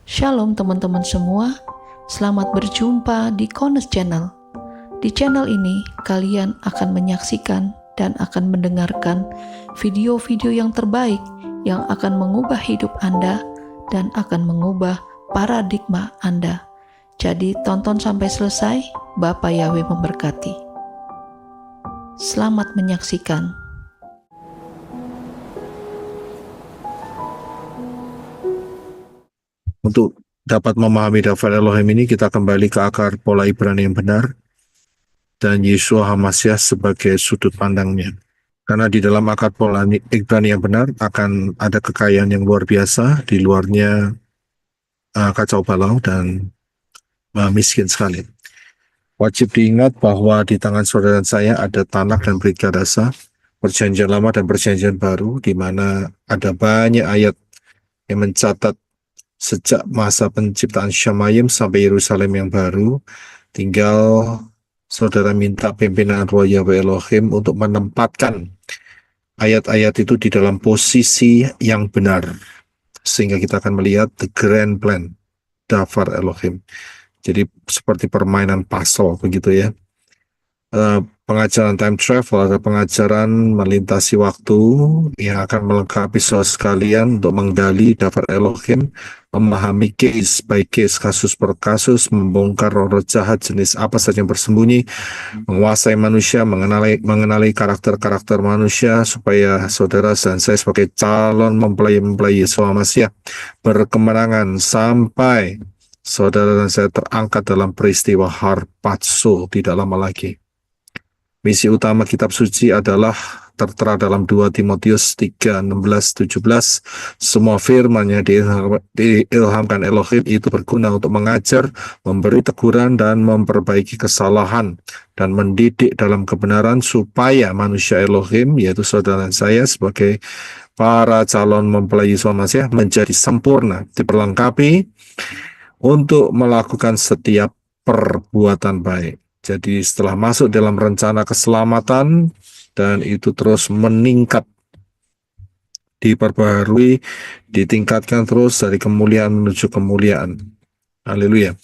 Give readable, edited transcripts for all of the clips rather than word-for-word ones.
Shalom teman-teman semua, selamat berjumpa di Kones Channel. Di channel ini, kalian akan menyaksikan dan akan mendengarkan video-video yang terbaik yang akan mengubah hidup Anda dan akan mengubah paradigma Anda. Jadi tonton sampai selesai, Bapak Yahweh memberkati. Selamat menyaksikan. Untuk dapat memahami daftar Elohim ini, kita kembali ke akar pola Ibrani yang benar dan Yeshua HaMashiach sebagai sudut pandangnya. Karena di dalam akar pola Ibrani yang benar akan ada kekayaan yang luar biasa, di luarnya kacau balau dan miskin sekali. Wajib diingat bahwa di tangan saudara saya ada Tanakh dan Brit Kadasa, Perjanjian Lama dan Perjanjian Baru, di mana ada banyak ayat yang mencatat sejak masa penciptaan Syamayim sampai Yerusalem yang baru. Tinggal saudara minta pimpinan Roh Yahweh Elohim untuk menempatkan ayat-ayat itu di dalam posisi yang benar, sehingga kita akan melihat the grand plan daftar Elohim. Jadi seperti permainan puzzle begitu ya. Pengajaran time travel atau pengajaran melintasi waktu yang akan melengkapi saudara sekalian untuk menggali daftar Elohim, memahami case by case, kasus per kasus, membongkar roh-roh jahat jenis apa saja yang bersembunyi, menguasai manusia, mengenali karakter-karakter manusia, supaya saudara dan saya sebagai calon mempelai Yeshua HaMashiach berkemenangan sampai saudara dan saya terangkat dalam peristiwa harpazo tidak lama lagi. Misi utama kitab suci adalah tertera dalam 2 Timotius 3, 16, 17. Semua firman yang diilhamkan Elohim itu berguna untuk mengajar, memberi teguran, dan memperbaiki kesalahan, dan mendidik dalam kebenaran supaya manusia Elohim, yaitu saudara saya sebagai para calon mempelai Yeshua HaMashiach, menjadi sempurna, diperlengkapi untuk melakukan setiap perbuatan baik. Jadi setelah masuk dalam rencana keselamatan dan itu terus meningkat, diperbaharui, ditingkatkan terus dari kemuliaan menuju kemuliaan. Haleluya.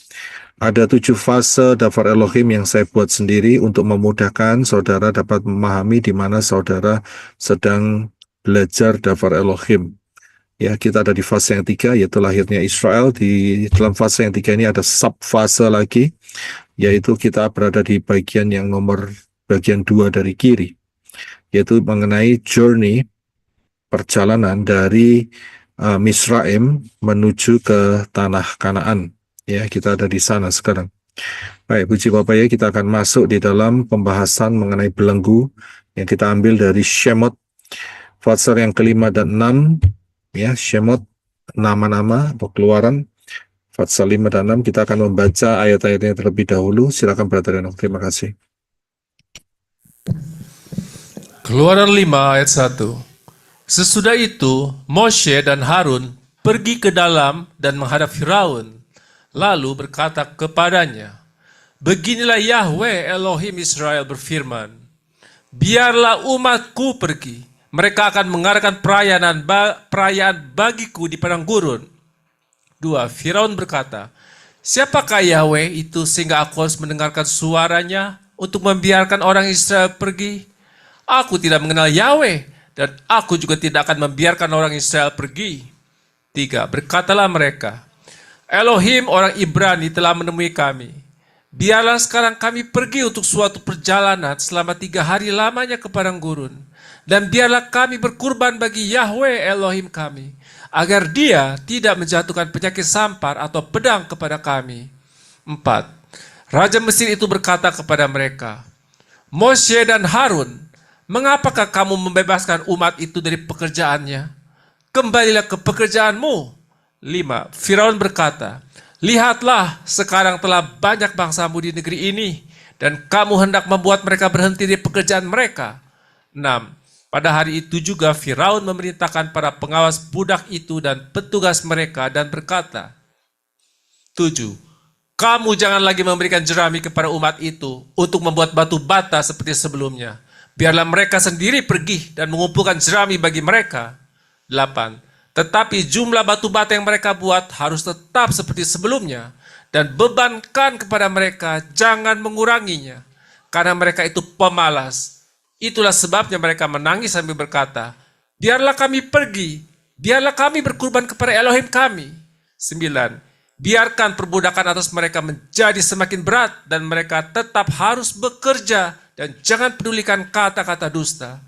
Ada 7 fase daftar Elohim yang saya buat sendiri untuk memudahkan saudara dapat memahami di mana saudara sedang belajar daftar Elohim. Ya, kita ada di fase yang 3, yaitu lahirnya Israel. Di dalam fase yang 3 ini ada sub-fase lagi, yaitu kita berada di bagian 2 dari kiri, yaitu mengenai journey, perjalanan dari Misraim menuju ke tanah Kanaan. Ya, kita ada di sana sekarang. Baik, puji Bapak ya, kita akan masuk di dalam pembahasan mengenai belenggu yang kita ambil dari Shemot, pasal yang ke-5 dan 6. Ya, Shemot, nama-nama atau keluaran, pasal 5 dan 6, kita akan membaca ayat-ayatnya terlebih dahulu. Silakan Brother Enoch, terima kasih. Keluaran 5 ayat 1. Sesudah itu, Moshe dan Harun pergi ke dalam dan menghadap Firaun, lalu berkata kepadanya, "Beginilah Yahweh Elohim Israel berfirman, biarlah umatku pergi. Mereka akan mengadakan perayaan bagiku di padang gurun." 2. Firaun berkata, "Siapakah Yahweh itu sehingga aku harus mendengarkan suaranya untuk membiarkan orang Israel pergi? Aku tidak mengenal Yahweh, dan aku juga tidak akan membiarkan orang Israel pergi." 3. Berkatalah mereka, "Elohim orang Ibrani telah menemui kami. Biarlah sekarang kami pergi untuk suatu perjalanan selama 3 hari lamanya ke padang gurun. Dan biarlah kami berkurban bagi Yahweh Elohim kami, agar dia tidak menjatuhkan penyakit sampar atau pedang kepada kami." 4. Raja Mesir itu berkata kepada mereka, "Moshe dan Harun, mengapakah kamu membebaskan umat itu dari pekerjaannya? Kembalilah ke pekerjaanmu." 5. Firaun berkata, "Lihatlah, sekarang telah banyak bangsamu di negeri ini, dan kamu hendak membuat mereka berhenti di pekerjaan mereka." 6. Pada hari itu juga Firaun memerintahkan para pengawas budak itu dan petugas mereka dan berkata, 7. Kamu jangan lagi memberikan jerami kepada umat itu untuk membuat batu bata seperti sebelumnya. Biarlah mereka sendiri pergi dan mengumpulkan jerami bagi mereka. 8. Tetapi jumlah batu bata yang mereka buat harus tetap seperti sebelumnya, dan bebankan kepada mereka, jangan menguranginya, karena mereka itu pemalas. Itulah sebabnya mereka menangis sambil berkata, biarlah kami pergi, biarlah kami berkurban kepada Elohim kami. 9. Biarkan perbudakan atas mereka menjadi semakin berat, dan mereka tetap harus bekerja, dan jangan pedulikan kata-kata dusta.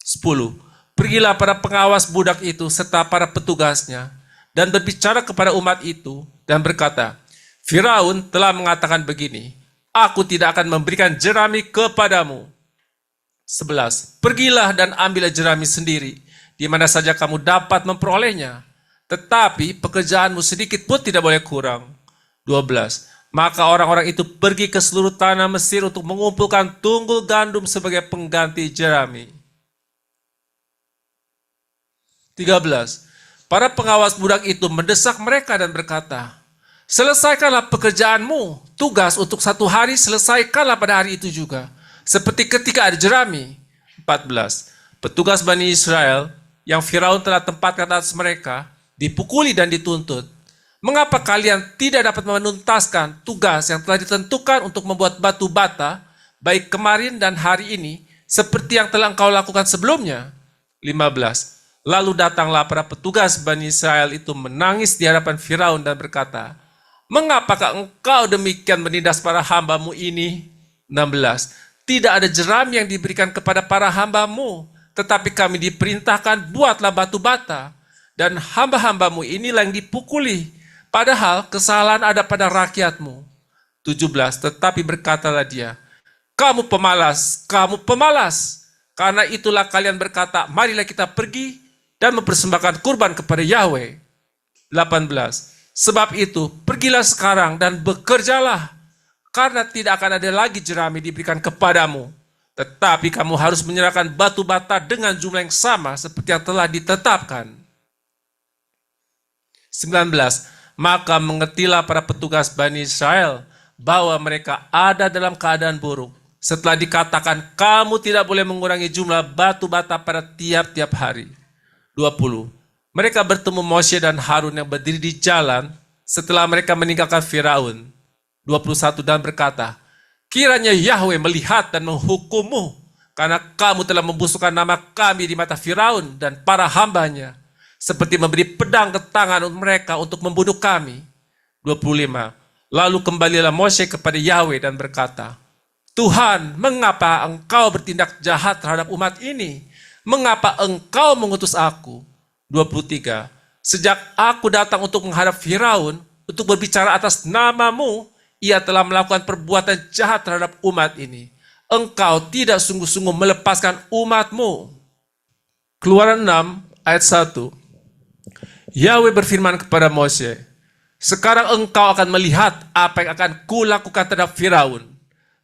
10. Pergilah para pengawas budak itu serta para petugasnya, dan berbicara kepada umat itu, dan berkata, Firaun telah mengatakan begini, aku tidak akan memberikan jerami kepadamu. 11. Pergilah dan ambillah jerami sendiri, di mana saja kamu dapat memperolehnya, tetapi pekerjaanmu sedikit pun tidak boleh kurang. 12. Maka orang-orang itu pergi ke seluruh tanah Mesir untuk mengumpulkan tunggul gandum sebagai pengganti jerami. 13. Para pengawas budak itu mendesak mereka dan berkata, selesaikanlah pekerjaanmu, tugas untuk satu hari selesaikanlah pada hari itu juga, seperti ketika ada jerami. 14. Petugas Bani Israel yang Firaun telah tempatkan atas mereka dipukuli dan dituntut. Mengapa kalian tidak dapat menuntaskan tugas yang telah ditentukan untuk membuat batu bata, baik kemarin dan hari ini, seperti yang telah engkau lakukan sebelumnya? 15. Lalu datanglah para petugas Bani Israel itu menangis di hadapan Firaun dan berkata, mengapakah engkau demikian menindas para hambamu ini? 16. Tidak ada jerami yang diberikan kepada para hambamu, tetapi kami diperintahkan buatlah batu bata, dan hamba-hambamu inilah yang dipukuli, padahal kesalahan ada pada rakyatmu. 17. Tetapi berkatalah dia, kamu pemalas, karena itulah kalian berkata, marilah kita pergi dan mempersembahkan kurban kepada Yahweh. 18. Sebab itu, pergilah sekarang dan bekerjalah, karena tidak akan ada lagi jerami diberikan kepadamu. Tetapi kamu harus menyerahkan batu bata dengan jumlah yang sama seperti yang telah ditetapkan. 19. Maka mengertilah para petugas Bani Israel bahwa mereka ada dalam keadaan buruk. Setelah dikatakan, kamu tidak boleh mengurangi jumlah batu bata pada tiap-tiap hari. 20. Mereka bertemu Moshe dan Harun yang berdiri di jalan setelah mereka meninggalkan Firaun. 21 dan berkata, kiranya Yahweh melihat dan menghukummu, karena kamu telah membusukkan nama kami di mata Firaun dan para hambanya, seperti memberi pedang ke tangan mereka untuk membunuh kami. 25. Lalu kembalilah Moshe kepada Yahweh dan berkata, Tuhan, mengapa engkau bertindak jahat terhadap umat ini? Mengapa engkau mengutus aku? 23. Sejak aku datang untuk menghadap Firaun, untuk berbicara atas namamu, ia telah melakukan perbuatan jahat terhadap umat ini. Engkau tidak sungguh-sungguh melepaskan umatmu. Keluaran 6 ayat 1. Yahweh berfirman kepada Moshe, sekarang engkau akan melihat apa yang akan kulakukan terhadap Firaun.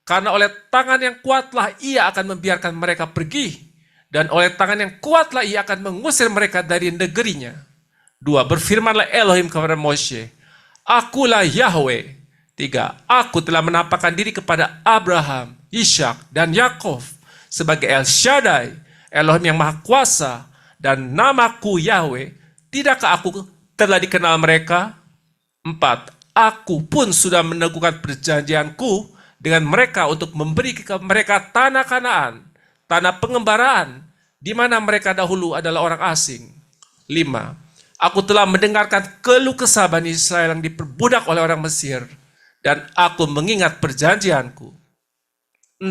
Karena oleh tangan yang kuatlah ia akan membiarkan mereka pergi, dan oleh tangan yang kuatlah ia akan mengusir mereka dari negerinya. 2. Berfirmanlah Elohim kepada Moshe, akulah Yahweh. 3. Aku telah menampakkan diri kepada Abraham, Ishak, dan Yakov sebagai El Shaddai, Elohim yang Maha Kuasa, dan namaku Yahweh. Tidakkah aku telah dikenal mereka? 4. Aku pun sudah meneguhkan perjanjianku dengan mereka untuk memberi ke mereka tanah Kanaan, tanah pengembaraan, di mana mereka dahulu adalah orang asing. 5. Aku telah mendengarkan keluh kesah Bani Israel yang diperbudak oleh orang Mesir, dan aku mengingat perjanjianku. 6.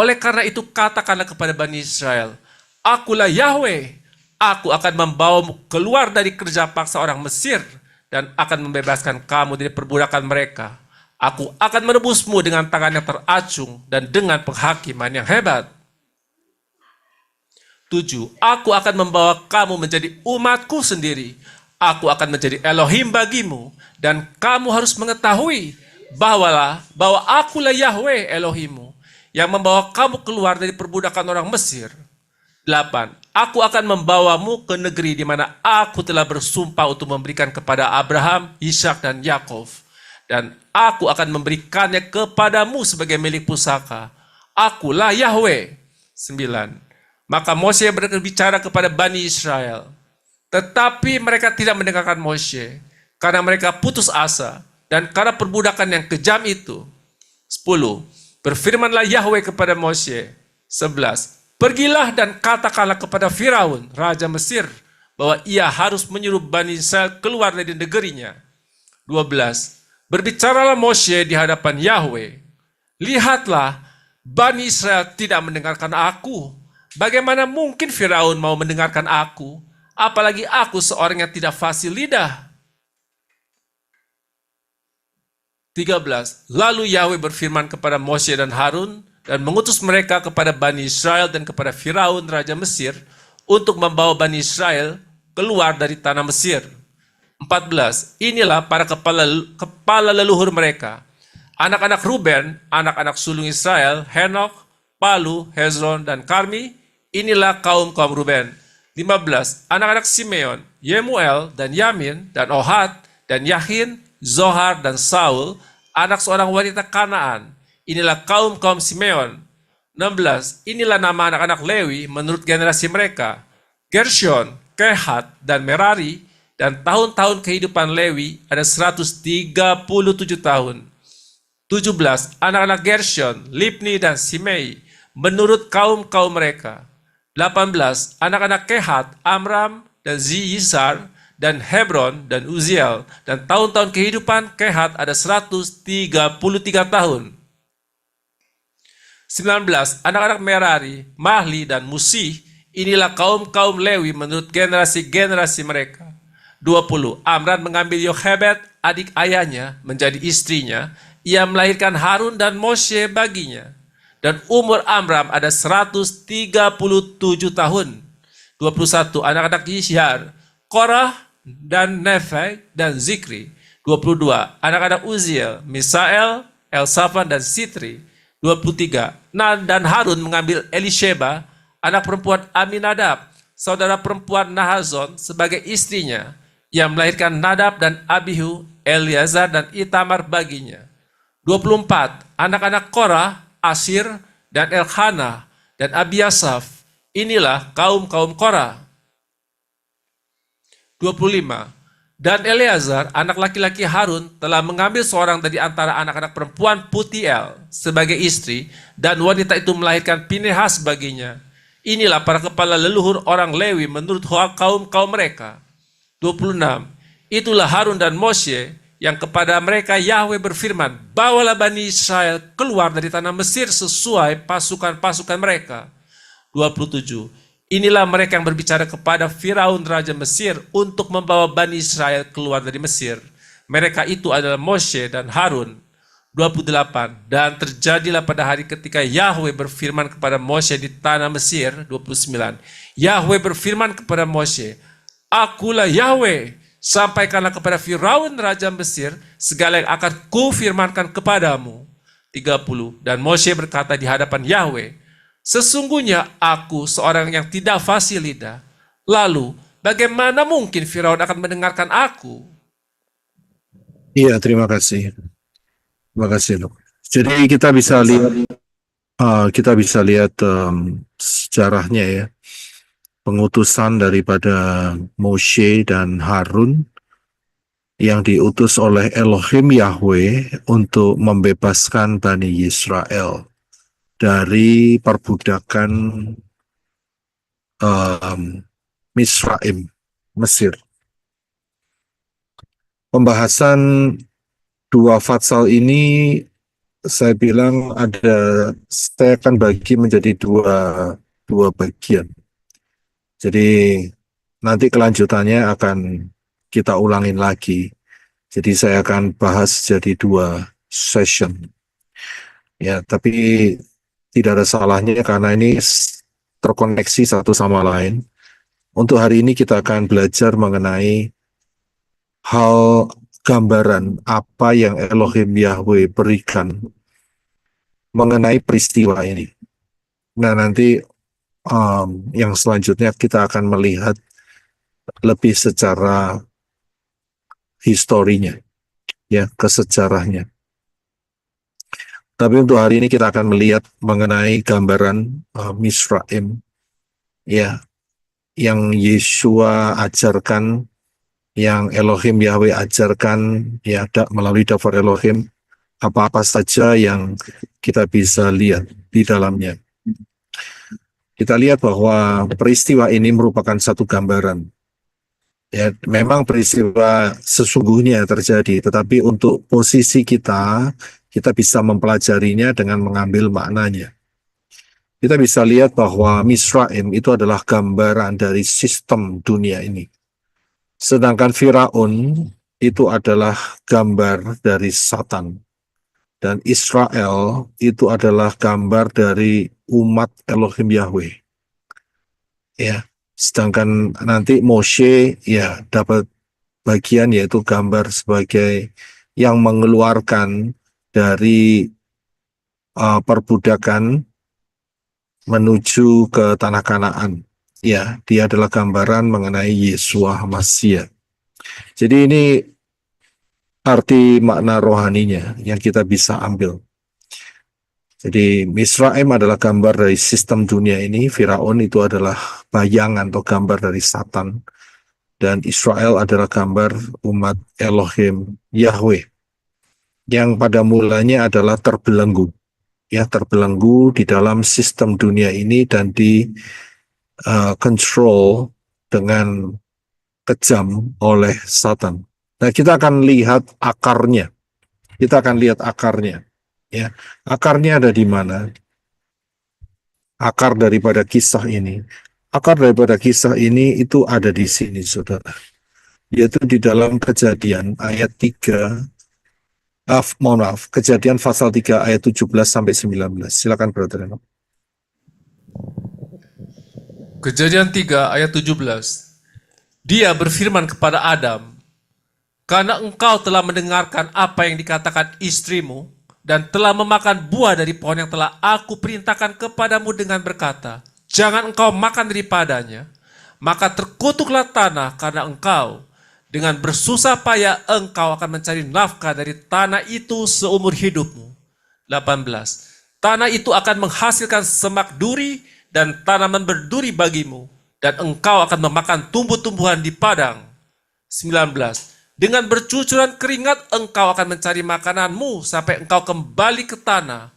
Oleh karena itu katakanlah kepada Bani Israel, akulah Yahweh, aku akan membawamu keluar dari kerja paksa orang Mesir, dan akan membebaskan kamu dari perbudakan mereka. Aku akan menebusmu dengan tangan yang teracung, dan dengan penghakiman yang hebat. 7. Aku akan membawa kamu menjadi umatku sendiri. Aku akan menjadi Elohim bagimu, dan kamu harus mengetahui bahwa akulah Yahweh Elohimmu, yang membawa kamu keluar dari perbudakan orang Mesir. 8. Aku akan membawamu ke negeri di mana aku telah bersumpah untuk memberikan kepada Abraham, Ishak, dan Yakov, dan aku akan memberikannya kepadamu sebagai milik pusaka. Akulah Yahweh. 9. Maka Moshe berbicara kepada Bani Israel, Tetapi mereka tidak mendengarkan Moshe karena mereka putus asa dan karena perbudakan yang kejam itu. 10. Berfirmanlah Yahweh kepada Moshe. 11. Pergilah dan katakanlah kepada Firaun, Raja Mesir, bahwa ia harus menyuruh Bani Israel keluar dari negerinya. 12. Berbicaralah Moshe di hadapan Yahweh. Lihatlah, Bani Israel tidak mendengarkan aku. Bagaimana mungkin Firaun mau mendengarkan aku? Apalagi aku seorang yang tidak fasih lidah. 13. Lalu Yahweh berfirman kepada Moshe dan Harun dan mengutus mereka kepada Bani Israel dan kepada Firaun Raja Mesir untuk membawa Bani Israel keluar dari tanah Mesir. 14. Inilah para kepala leluhur mereka. Anak-anak Ruben, anak-anak sulung Israel, Henok, Palu, Hezron, dan Karmi. Inilah kaum-kaum Ruben. 15. Anak-anak Simeon, Yemuel, dan Yamin, dan Ohad, dan Yahin, Zohar, dan Saul, anak seorang wanita Kanaan. Inilah kaum-kaum Simeon. 16. Inilah nama anak-anak Lewi menurut generasi mereka. Gershon, Kehat, dan Merari, dan tahun-tahun kehidupan Lewi ada 137 tahun. 17. Anak-anak Gershon, Libni, dan Simei menurut kaum-kaum mereka. 18. Anak-anak Kehat, Amram, dan Ziyisar, dan Hebron, dan Uziel, dan tahun-tahun kehidupan Kehat ada 133 tahun. 19. Anak-anak Merari, Mahli, dan Musi, inilah kaum-kaum Lewi menurut generasi-generasi mereka. 20. Amram mengambil Yochebed, adik ayahnya, menjadi istrinya. Ia melahirkan Harun dan Moshe baginya. Dan umur Amram ada 137 tahun. 21. Anak-anak Yishyar, Korah, dan Nepheg, dan Zikri. 22. Anak-anak Uziel, Misael, Elsafan, dan Sitri. 23. Dan Harun mengambil Elisheba, anak perempuan Aminadab, saudara perempuan Nahazon, sebagai istrinya. Ia melahirkan Nadab dan Abihu, Eleazar, dan Itamar baginya. 24. Anak-anak Korah, Asir, dan Elkanah, dan Abiasaf. Inilah kaum-kaum Korah. 25. Dan Eleazar, anak laki-laki Harun, telah mengambil seorang dari antara anak-anak perempuan Putiel sebagai istri, dan wanita itu melahirkan Pinehas baginya. Inilah para kepala leluhur orang Lewi menurut kaum-kaum mereka. 26. Itulah Harun dan Moshe yang kepada mereka Yahweh berfirman, bawalah Bani Israel keluar dari tanah Mesir sesuai pasukan-pasukan mereka. 27. Inilah mereka yang berbicara kepada Firaun Raja Mesir untuk membawa Bani Israel keluar dari Mesir. Mereka itu adalah Moshe dan Harun. 28. Dan terjadilah pada hari ketika Yahweh berfirman kepada Moshe di tanah Mesir. 29. Yahweh berfirman kepada Moshe, Akulah Yahweh, sampaikanlah kepada Firaun Raja Mesir segala yang akan kufirmankan kepadamu. 30. Dan Moshe berkata di hadapan Yahweh, sesungguhnya aku seorang yang tidak fasih lidah. Lalu bagaimana mungkin Firaun akan mendengarkan aku? Iya, terima kasih. Terima kasih, Luk. Jadi kita bisa lihat sejarahnya ya. Pengutusan daripada Moshe dan Harun yang diutus oleh Elohim Yahweh untuk membebaskan Bani Israel dari perbudakan Misraim, Mesir. Pembahasan dua fatsal ini saya bilang saya akan bagi menjadi dua bagian. Jadi nanti kelanjutannya akan kita ulangin lagi. Jadi saya akan bahas jadi dua session. Ya, tapi tidak ada salahnya karena ini terkoneksi satu sama lain. Untuk hari ini kita akan belajar mengenai hal gambaran apa yang Elohim Yahweh berikan mengenai peristiwa ini. Nah, nanti yang selanjutnya kita akan melihat lebih secara historinya, ya, kesejarahnya. Tapi untuk hari ini kita akan melihat mengenai gambaran Misraim, ya, yang Yeshua ajarkan, yang Elohim Yahweh ajarkan ya melalui daftar Elohim, apa-apa saja yang kita bisa lihat di dalamnya. Kita lihat bahwa peristiwa ini merupakan satu gambaran. Ya, memang peristiwa sesungguhnya terjadi, tetapi untuk posisi kita bisa mempelajarinya dengan mengambil maknanya. Kita bisa lihat bahwa Misraim itu adalah gambaran dari sistem dunia ini. Sedangkan Firaun itu adalah gambar dari Satan. Dan Israel itu adalah gambar dari umat Elohim Yahweh. Ya, sedangkan nanti Moshe ya dapat bagian yaitu gambar sebagai yang mengeluarkan dari perbudakan menuju ke tanah Kanaan. Ya, dia adalah gambaran mengenai Yeshua Mashiach. Jadi ini arti makna rohaninya yang kita bisa ambil. Jadi Misraim adalah gambar dari sistem dunia ini, Firaun itu adalah bayangan atau gambar dari Satan, dan Israel adalah gambar umat Elohim Yahweh yang pada mulanya adalah terbelenggu, ya terbelenggu di dalam sistem dunia ini dan di control dengan kejam oleh Satan. Nah, kita akan lihat akarnya. Ya, akarnya ada di mana? Akar daripada kisah ini. Akar daripada kisah ini itu ada di sini, saudara. Yaitu di dalam Kejadian ayat 3. Kejadian pasal 3 ayat 17 sampai 19. Silakan, Brother Enoch. Kejadian 3 ayat 17. Dia berfirman kepada Adam, karena engkau telah mendengarkan apa yang dikatakan istrimu, dan telah memakan buah dari pohon yang telah aku perintahkan kepadamu dengan berkata, jangan engkau makan daripadanya, maka terkutuklah tanah karena engkau. Dengan bersusah payah engkau akan mencari nafkah dari tanah itu seumur hidupmu. 18. Tanah itu akan menghasilkan semak duri dan tanaman berduri bagimu, dan engkau akan memakan tumbuh-tumbuhan di padang. 19. Dengan bercucuran keringat engkau akan mencari makananmu sampai engkau kembali ke tanah,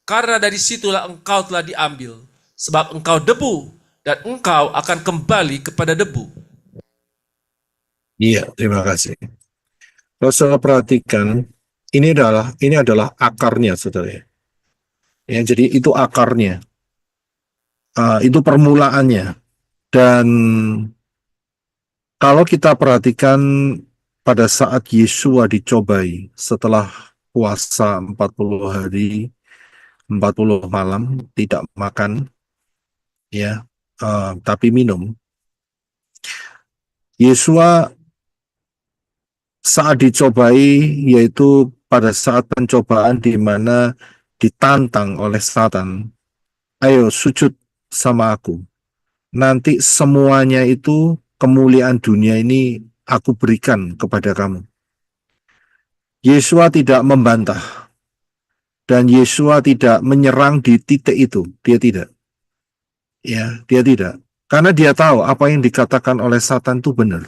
karena dari situlah engkau telah diambil, sebab engkau debu, dan engkau akan kembali kepada debu. Iya, terima kasih. Kalau saudara perhatikan, ini adalah akarnya, saudara. Ya, jadi itu akarnya, itu permulaannya. Dan kalau kita perhatikan pada saat Yeshua dicobai setelah puasa 40 hari, 40 malam, tidak makan, ya, tapi minum. Yeshua saat dicobai, yaitu pada saat pencobaan di mana ditantang oleh Satan, ayo sujud sama aku. Nanti semuanya itu kemuliaan dunia ini aku berikan kepada kamu. Yeshua tidak membantah. Dan Yeshua tidak menyerang di titik itu. Dia tidak. Ya, dia tidak. Karena dia tahu apa yang dikatakan oleh Satan itu benar.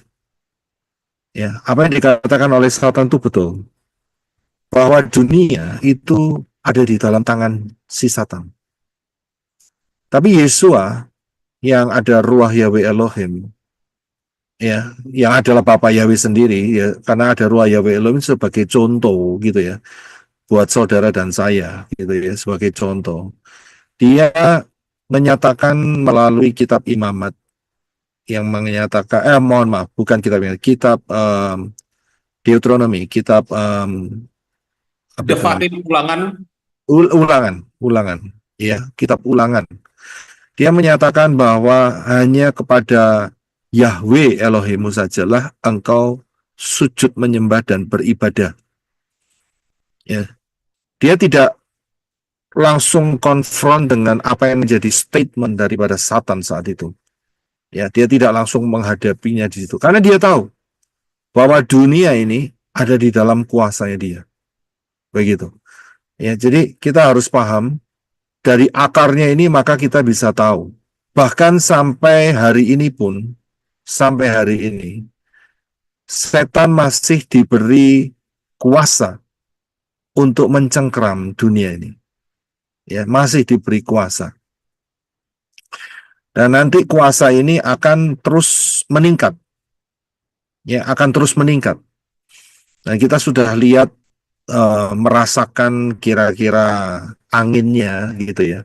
Ya, apa yang dikatakan oleh Satan itu betul. Bahwa dunia itu ada di dalam tangan si Satan. Tapi Yeshua yang ada ruah Yahweh Elohim, ya, yang adalah Bapa Yahweh sendiri, ya, karena ada ruah Yahweh Elohim sebagai contoh gitu ya, buat saudara dan saya gitu ya, sebagai contoh. Dia menyatakan melalui kitab Imamat yang menyatakan, mohon maaf, bukan kitab Deuteronomi, kitab Ulangan, ya, kitab Ulangan. Dia menyatakan bahwa hanya kepada Yahweh Elohimmu sajalah engkau sujud menyembah dan beribadah. Ya. Dia tidak langsung konfront dengan apa yang menjadi statement daripada Satan saat itu. Ya, dia tidak langsung menghadapinya di situ. Karena dia tahu bahwa dunia ini ada di dalam kuasanya dia. Begitu. Ya, jadi kita harus paham dari akarnya ini maka kita bisa tahu Bahkan sampai hari ini pun, sampai hari ini, setan masih diberi kuasa untuk mencengkeram dunia ini. Ya, masih diberi kuasa. Dan nanti kuasa ini akan terus meningkat. Ya, akan terus meningkat. Dan kita sudah lihat merasakan kira-kira anginnya gitu ya.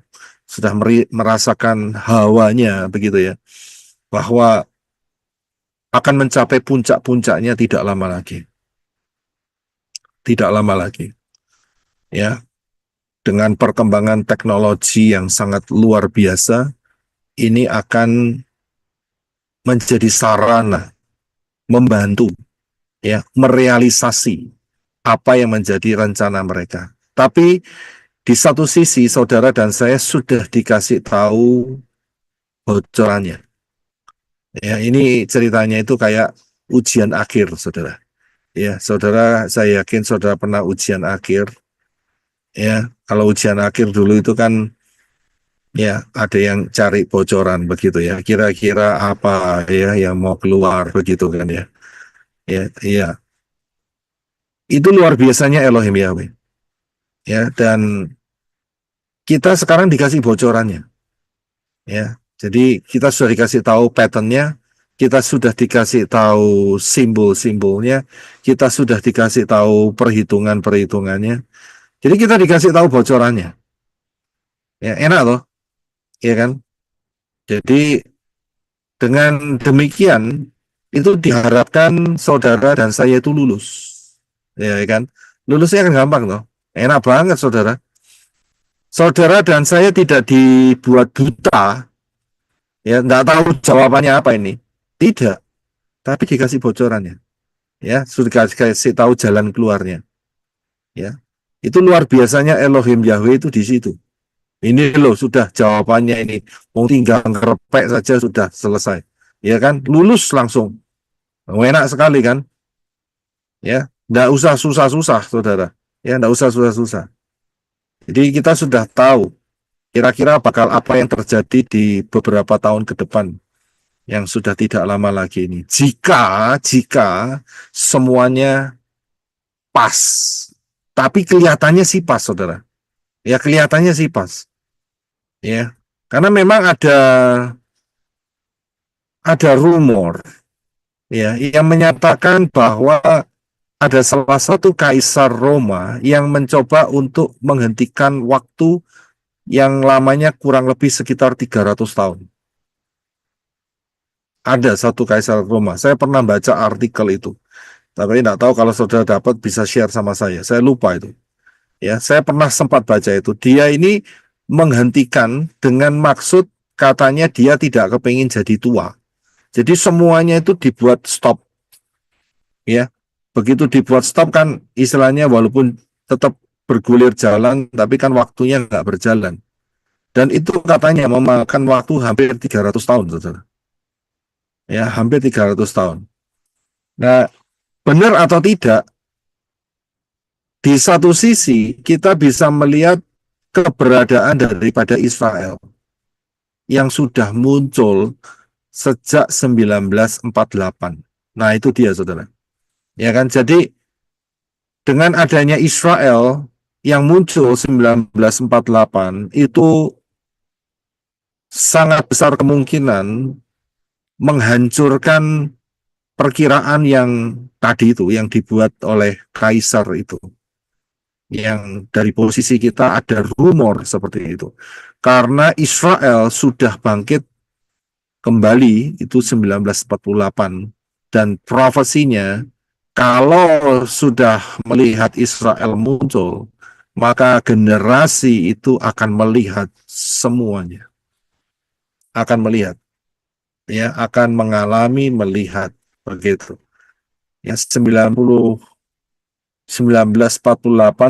Sudah merasakan hawanya begitu ya. Bahwa akan mencapai puncak-puncaknya tidak lama lagi. Tidak lama lagi. Ya, dengan perkembangan teknologi yang sangat luar biasa, ini akan menjadi sarana membantu ya merealisasi apa yang menjadi rencana mereka. Tapi di satu sisi saudara dan saya sudah dikasih tahu bocorannya. Ya, ini ceritanya itu kayak ujian akhir, saudara. Ya, saudara, saya yakin saudara pernah ujian akhir. Ya, kalau ujian akhir dulu itu kan ya ada yang cari bocoran begitu ya. Kira-kira apa ya yang mau keluar begitu kan ya. Ya, iya. Itu luar biasanya Elohim Yahweh. Ya, dan kita sekarang dikasih bocorannya. Ya, jadi kita sudah dikasih tahu patternnya, kita sudah dikasih tahu simbol-simbolnya, kita sudah dikasih tahu perhitungan-perhitungannya. Jadi kita dikasih tahu bocorannya. Ya, enak loh, ya kan? Jadi dengan demikian itu diharapkan saudara dan saya itu lulus. Ya kan? Lulusnya kan gampang loh. Enak banget saudara. Saudara dan saya tidak dibuat buta, ya nggak tahu jawabannya apa ini. Tidak, tapi dikasih bocorannya. Ya, sudah dikasih tahu jalan keluarnya. Ya, itu luar biasanya Elohim Yahweh itu di situ. Ini loh sudah jawabannya ini. Mau tinggal ngerepek saja sudah selesai. Ya kan, lulus langsung. Enak sekali kan? Ya, nggak usah susah-susah, saudara. Ya, nggak usah susah-susah. Jadi kita sudah tahu kira-kira bakal apa yang terjadi di beberapa tahun ke depan yang sudah tidak lama lagi ini. Jika semuanya pas, tapi kelihatannya sih pas, saudara. Ya kelihatannya sih pas. Ya, karena memang ada rumor, ya, yang menyatakan bahwa ada salah satu kaisar Roma yang mencoba untuk menghentikan waktu yang lamanya kurang lebih sekitar 300 tahun. Ada satu kaisar Roma. Saya pernah baca artikel itu. Tapi tidak tahu kalau saudara dapat bisa share sama saya. Saya lupa itu. Ya, saya pernah sempat baca itu. Dia ini menghentikan dengan maksud katanya dia tidak kepingin jadi tua. Jadi semuanya itu dibuat stop. Ya, begitu dibuat stop kan istilahnya walaupun tetap bergulir jalan, tapi kan waktunya nggak berjalan. Dan itu katanya memakan waktu hampir 300 tahun, saudara. Ya, hampir 300 tahun. Nah, benar atau tidak, di satu sisi kita bisa melihat keberadaan daripada Israel yang sudah muncul sejak 1948. Nah, itu dia, saudara. Ya kan, jadi dengan adanya Israel yang muncul 1948 itu sangat besar kemungkinan menghancurkan perkiraan yang tadi itu, yang dibuat oleh kaisar itu. Yang dari posisi kita ada rumor seperti itu. Karena Israel sudah bangkit kembali itu 1948 dan profesinya kalau sudah melihat Israel muncul, maka generasi itu akan melihat semuanya. Akan melihat. Ya, akan mengalami melihat begitu. Ya, 1948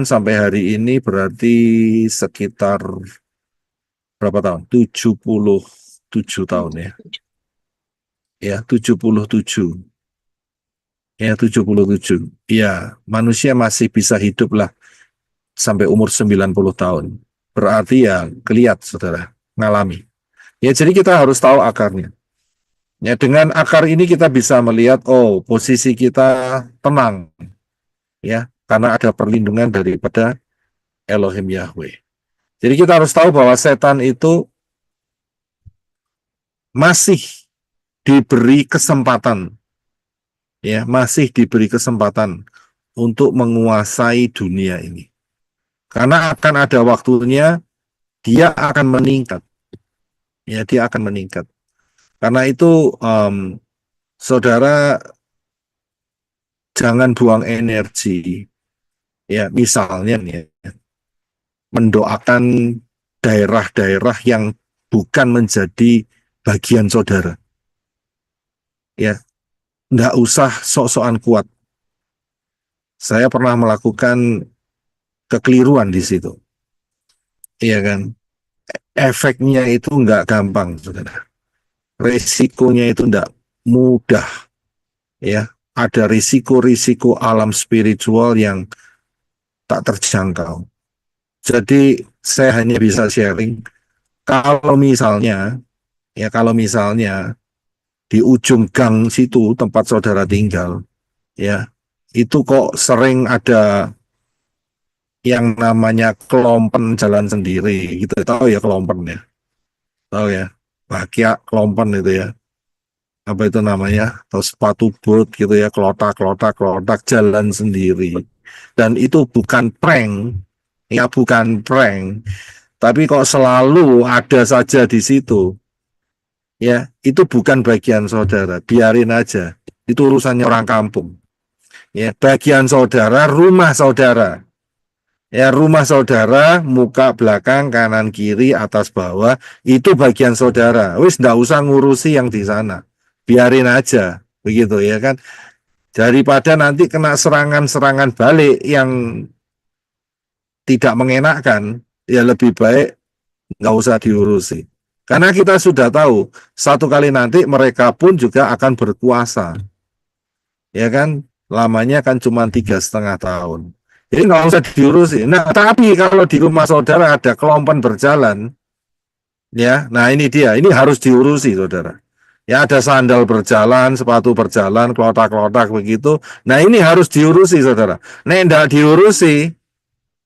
sampai hari ini berarti sekitar berapa tahun? 77 tahun ya. Ya, 77. Ya, 77. Ya, manusia masih bisa hidup lah sampai umur 90 tahun. Berarti ya kelihat saudara, ngalami. Ya, jadi kita harus tahu akarnya. Ya, dengan akar ini kita bisa melihat, oh, posisi kita tenang, ya, karena ada perlindungan daripada Elohim Yahweh. Jadi kita harus tahu bahwa setan itu masih diberi kesempatan, ya, masih diberi kesempatan untuk menguasai dunia ini. Karena akan ada waktunya dia akan meningkat, ya, dia akan meningkat. Karena itu, saudara jangan buang energi, ya, misalnya nih, ya, mendoakan daerah-daerah yang bukan menjadi bagian saudara. Ya, nggak usah sok-sokan kuat. Saya pernah melakukan kekeliruan di situ. Iya kan? Efeknya itu nggak gampang, saudara. Resikonya itu nggak mudah. Ya, ada risiko-risiko alam spiritual yang tak terjangkau. Jadi saya hanya bisa sharing kalau misalnya, ya, kalau misalnya di ujung gang situ tempat saudara tinggal, ya, itu kok sering ada yang namanya kelompen jalan sendiri gitu. Tahu ya kelompen ya? Tahu ya? Bahagia kelompen itu ya. Apa itu namanya? Atau sepatu bot gitu ya, kelotak jalan sendiri. Dan itu bukan prank, ya, bukan prank. Tapi kok selalu ada saja di situ. Ya, itu bukan bagian saudara. Biarin aja. Itu urusannya orang kampung. Ya, bagian saudara, rumah saudara. Ya, rumah saudara, muka belakang, kanan kiri, atas bawah, itu bagian saudara. Wis nggak usah ngurusi yang di sana. Biarin aja, begitu ya kan. Daripada nanti kena serangan-serangan balik yang tidak mengenakkan, ya lebih baik nggak usah diurusi. Karena kita sudah tahu, satu kali nanti mereka pun juga akan berkuasa. Ya kan, lamanya kan cuma 3,5 tahun. Jadi nggak usah diurusi. Nah, tapi kalau di rumah saudara ada kelompen berjalan, ya, nah ini dia, ini harus diurusi, saudara. Ya, ada sandal berjalan, sepatu berjalan, kelotak-kelotak begitu. Nah, ini harus diurusi, saudara. Nah, enggak diurusi,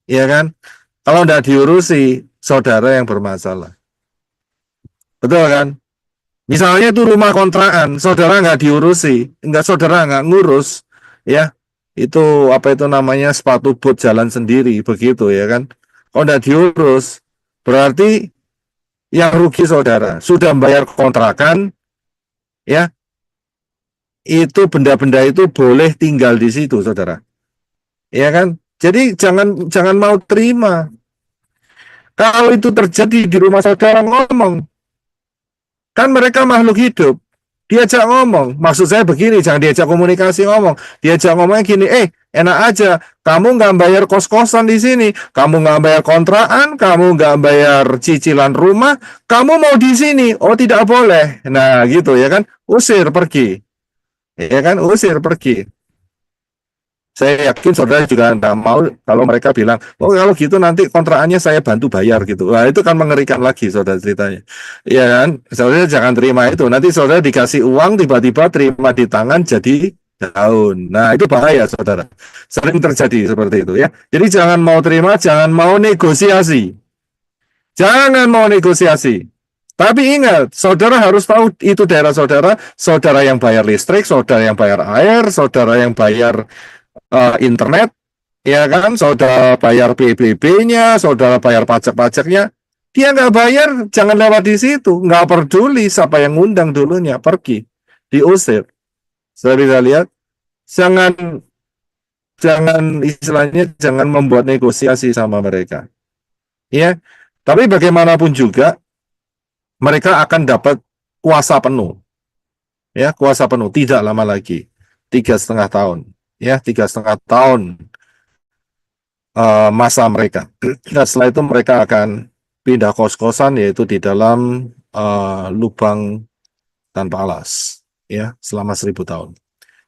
ya kan? Kalau enggak diurusi, saudara yang bermasalah. Betul kan? Misalnya itu rumah kontrakan, saudara nggak diurusi, saudara nggak ngurus, ya, itu apa itu namanya sepatu bot jalan sendiri, begitu ya kan? Kalau nggak diurus, berarti yang rugi saudara. Sudah membayar kontrakan, ya, itu benda-benda itu boleh tinggal di situ, saudara, ya kan? Jadi jangan mau terima. Kalau itu terjadi di rumah saudara, ngomong. Kan mereka makhluk hidup. Diajak ngomong. Maksud saya begini, jangan diajak komunikasi ngomong. Diajak ngomongnya gini, enak aja. Kamu nggak bayar kos-kosan di sini. Kamu nggak bayar kontrakan. Kamu nggak bayar cicilan rumah. Kamu mau di sini. Oh, tidak boleh. Nah, gitu ya kan. Usir pergi. Ya kan, usir pergi. Saya yakin saudara juga tidak mau kalau mereka bilang, oh kalau gitu nanti kontrakannya saya bantu bayar gitu. Wah, itu kan mengerikan lagi saudara ceritanya. Iya kan, saudara jangan terima itu. Nanti saudara dikasih uang tiba-tiba terima di tangan jadi daun. Nah, itu bahaya saudara. Sering terjadi seperti itu ya. Jadi jangan mau terima, jangan mau negosiasi. Jangan mau negosiasi. Tapi ingat, saudara harus tahu itu daerah saudara, saudara yang bayar listrik, saudara yang bayar air, saudara yang bayar internet, ya kan, saudara bayar PBB-nya, saudara bayar pajak-pajaknya, dia nggak bayar, jangan lewat di situ, nggak peduli siapa yang ngundang dulunya, pergi, diusir. Saya bisa lihat, jangan istilahnya jangan membuat negosiasi sama mereka, ya. Tapi bagaimanapun juga mereka akan dapat kuasa penuh, ya, kuasa penuh, tidak lama lagi, 3,5 tahun. Ya, 3,5 tahun masa mereka. Dan setelah itu mereka akan pindah kos-kosan, yaitu di dalam lubang tanpa alas, ya, selama 1.000 tahun.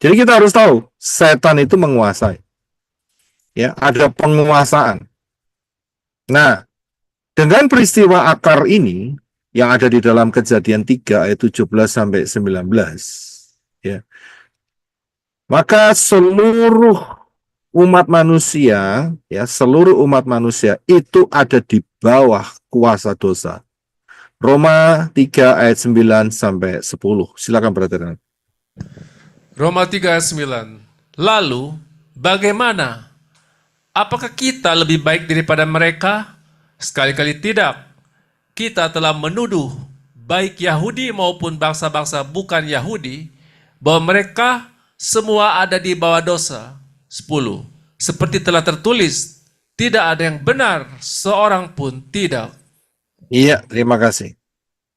Jadi kita harus tahu, setan itu menguasai, ya, ada penguasaan. Nah, dengan peristiwa akar ini, yang ada di dalam Kejadian 3 ayat 17 sampai 19. Ya. Maka seluruh umat manusia, ya, seluruh umat manusia itu ada di bawah kuasa dosa. Roma 3 ayat 9 sampai 10. Silakan Brother. Roma 3 ayat 9. Lalu, bagaimana? Apakah kita lebih baik daripada mereka? Sekali-kali tidak. Kita telah menuduh baik Yahudi maupun bangsa-bangsa bukan Yahudi bahwa mereka semua ada di bawah dosa. 10. Seperti telah tertulis, tidak ada yang benar, seorang pun tidak. Iya, terima kasih.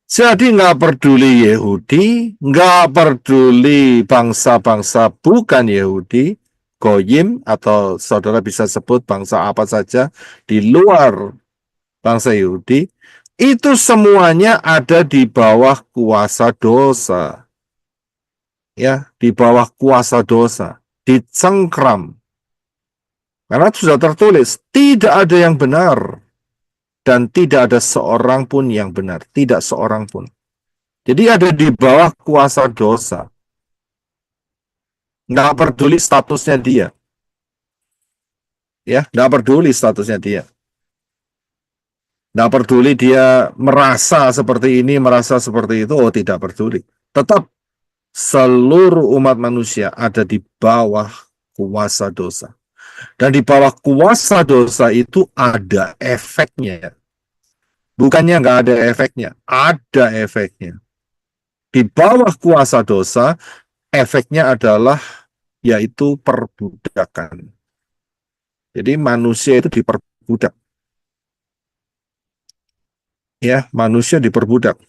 Jadi nggak peduli Yahudi, nggak peduli bangsa-bangsa bukan Yahudi, Goyim atau saudara bisa sebut bangsa apa saja di luar bangsa Yahudi, itu semuanya ada di bawah kuasa dosa. Ya, di bawah kuasa dosa, dicengkram. Karena sudah tertulis, tidak ada yang benar. Dan tidak ada seorang pun yang benar. Tidak seorang pun. Jadi ada di bawah kuasa dosa. Nggak peduli statusnya dia. Ya, nggak peduli statusnya dia. Nggak peduli dia merasa seperti ini, merasa seperti itu. Oh, tidak peduli. Tetap seluruh umat manusia ada di bawah kuasa dosa. Dan di bawah kuasa dosa itu ada efeknya. Bukannya nggak ada efeknya, ada efeknya. Di bawah kuasa dosa, efeknya adalah yaitu perbudakan. Jadi manusia itu diperbudak. Ya, manusia diperbudak.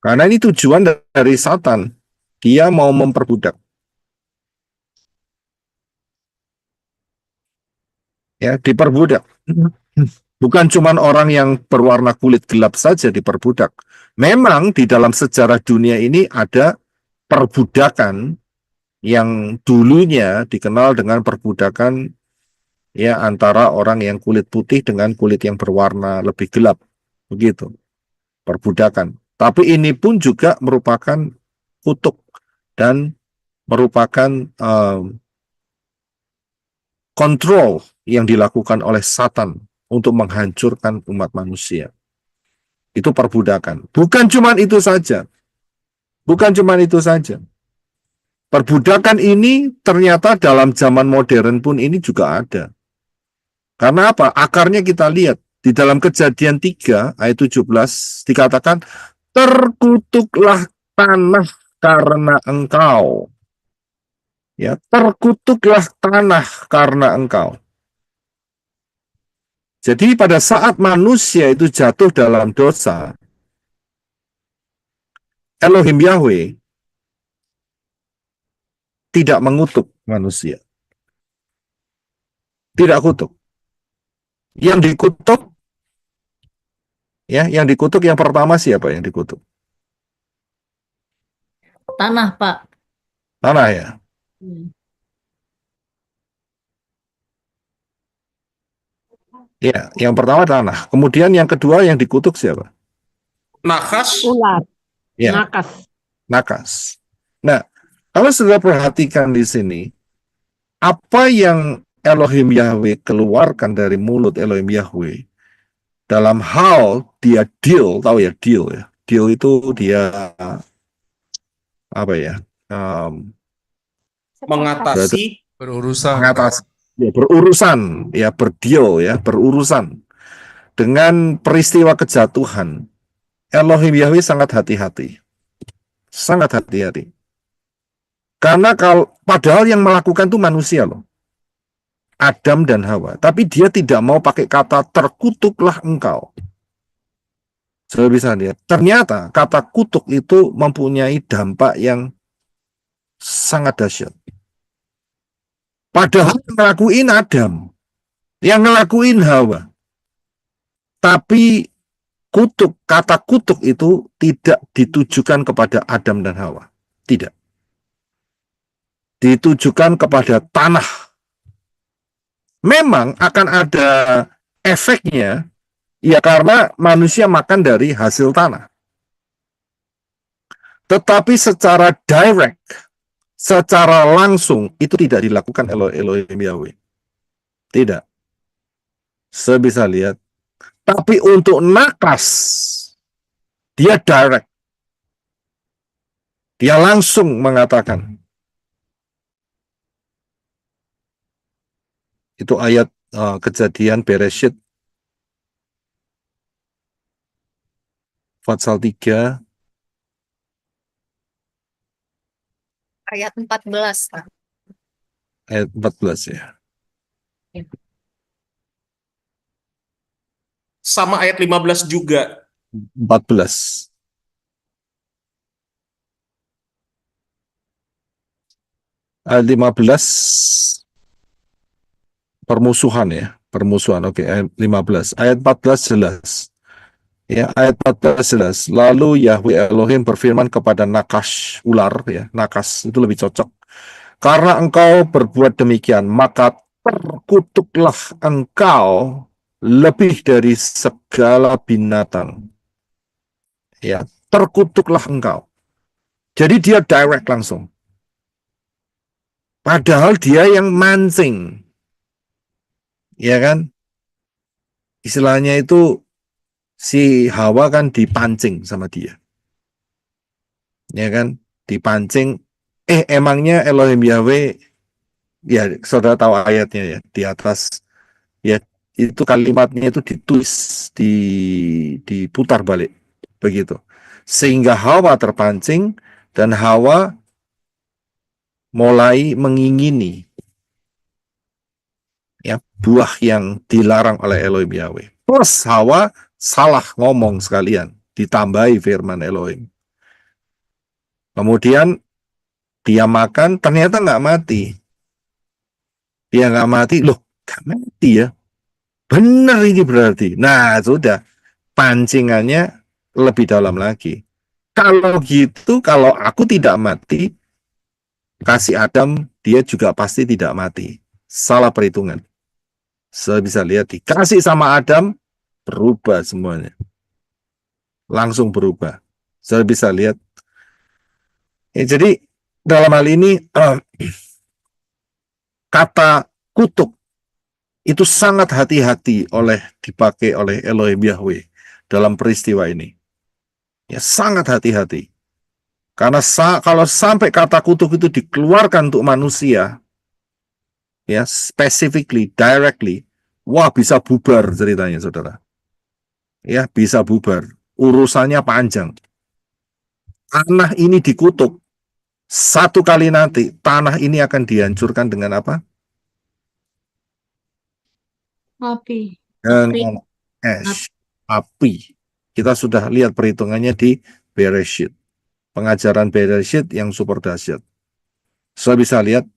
Karena ini tujuan dari Satan. Dia mau memperbudak. Ya, diperbudak. Bukan cuma orang yang berwarna kulit gelap saja diperbudak. Memang di dalam sejarah dunia ini ada perbudakan yang dulunya dikenal dengan perbudakan ya antara orang yang kulit putih dengan kulit yang berwarna lebih gelap. Begitu. Perbudakan. Tapi ini pun juga merupakan kutuk dan merupakan kontrol yang dilakukan oleh Satan untuk menghancurkan umat manusia. Itu perbudakan. Bukan cuma itu saja. Bukan cuma itu saja. Perbudakan ini ternyata dalam zaman modern pun ini juga ada. Karena apa? Akarnya kita lihat. Di dalam Kejadian 3 ayat 17 dikatakan, terkutuklah tanah karena engkau. Ya, terkutuklah tanah karena engkau. Jadi pada saat manusia itu jatuh dalam dosa, Elohim Yahweh tidak mengutuk manusia. Tidak kutuk. Yang dikutuk, ya, yang dikutuk yang pertama siapa yang dikutuk? Tanah, Pak. Tanah ya. Ya, yang pertama tanah. Kemudian yang kedua yang dikutuk siapa? Nakas. Ular. Ya, Nakas. nakas. Nah, kalau sudah perhatikan di sini, apa yang Elohim Yahweh keluarkan dari mulut Elohim Yahweh dalam hal dia deal, tahu ya deal ya. Deal itu dia apa ya? Mengatasi. Berurusan. Mengatasi, ya, berurusan, ya berdeal ya, berurusan dengan peristiwa kejatuhan. Elohim Yahweh sangat hati-hati. Sangat hati-hati. Karena padahal yang melakukan itu manusia loh. Adam dan Hawa. Tapi dia tidak mau pakai kata terkutuklah engkau. Sudah bisa lihat. Ternyata kata kutuk itu mempunyai dampak yang sangat dahsyat. Padahal yang ngelakuin Adam. Yang ngelakuin Hawa. Tapi kata kutuk itu tidak ditujukan kepada Adam dan Hawa. Tidak. Ditujukan kepada tanah. memang akan ada efeknya, ya karena manusia makan dari hasil tanah. Tetapi secara direct, secara langsung, itu tidak dilakukan Elohim Yahweh. Tidak. Saya bisa lihat. Tapi untuk nakas, dia direct. Dia langsung mengatakan. Itu ayat Kejadian Bereshit pasal 3 Ayat 14, Pak. ayat 14 ya. Sama ayat 15 juga. 14. Ayat 15 permusuhan ya, permusuhan. Oke, ayat 15. Ayat 14 jelas. Ya, ayat 14 jelas. Lalu Yahweh Elohim berfirman kepada Nakas, ular ya, Nakas itu lebih cocok. Karena engkau berbuat demikian, maka terkutuklah engkau lebih dari segala binatang. Ya, terkutuklah engkau. Jadi dia direct langsung. Padahal dia yang mancing. Ya kan? Istilahnya itu si Hawa kan dipancing sama dia. Ya kan? Dipancing. Emangnya Elohim Yahweh, ya saudara tahu ayatnya ya, di atas. Ya, itu kalimatnya itu ditulis, diputar balik. Begitu. Sehingga Hawa terpancing dan Hawa mulai mengingini ya buah yang dilarang oleh Elohim Yahweh. Plus Hawa salah ngomong sekalian, ditambahi firman Elohim. Kemudian dia makan, ternyata nggak mati. Dia nggak mati, loh, nggak mati ya. Benar ini berarti. Nah, sudah pancingannya lebih dalam lagi. Kalau gitu, kalau aku tidak mati, kasih Adam, dia juga pasti tidak mati. Salah perhitungan. Saya bisa lihat dikasih sama Adam, berubah semuanya. Langsung berubah. Saya bisa lihat. Jadi dalam hal ini kata kutuk itu sangat hati-hati dipakai oleh Elohim Yahweh dalam peristiwa ini. Ya, sangat hati-hati. Karena kalau sampai kata kutuk itu dikeluarkan untuk manusia, ya, specifically, directly, wah bisa bubar ceritanya, saudara. Ya, bisa bubar. Urusannya panjang. Tanah ini dikutuk. Satu kali nanti, tanah ini akan dihancurkan dengan apa? Api. Dengan ash, api. Kita sudah lihat perhitungannya di Bereshit. Pengajaran Bereshit yang super dahsyat. Saya bisa lihat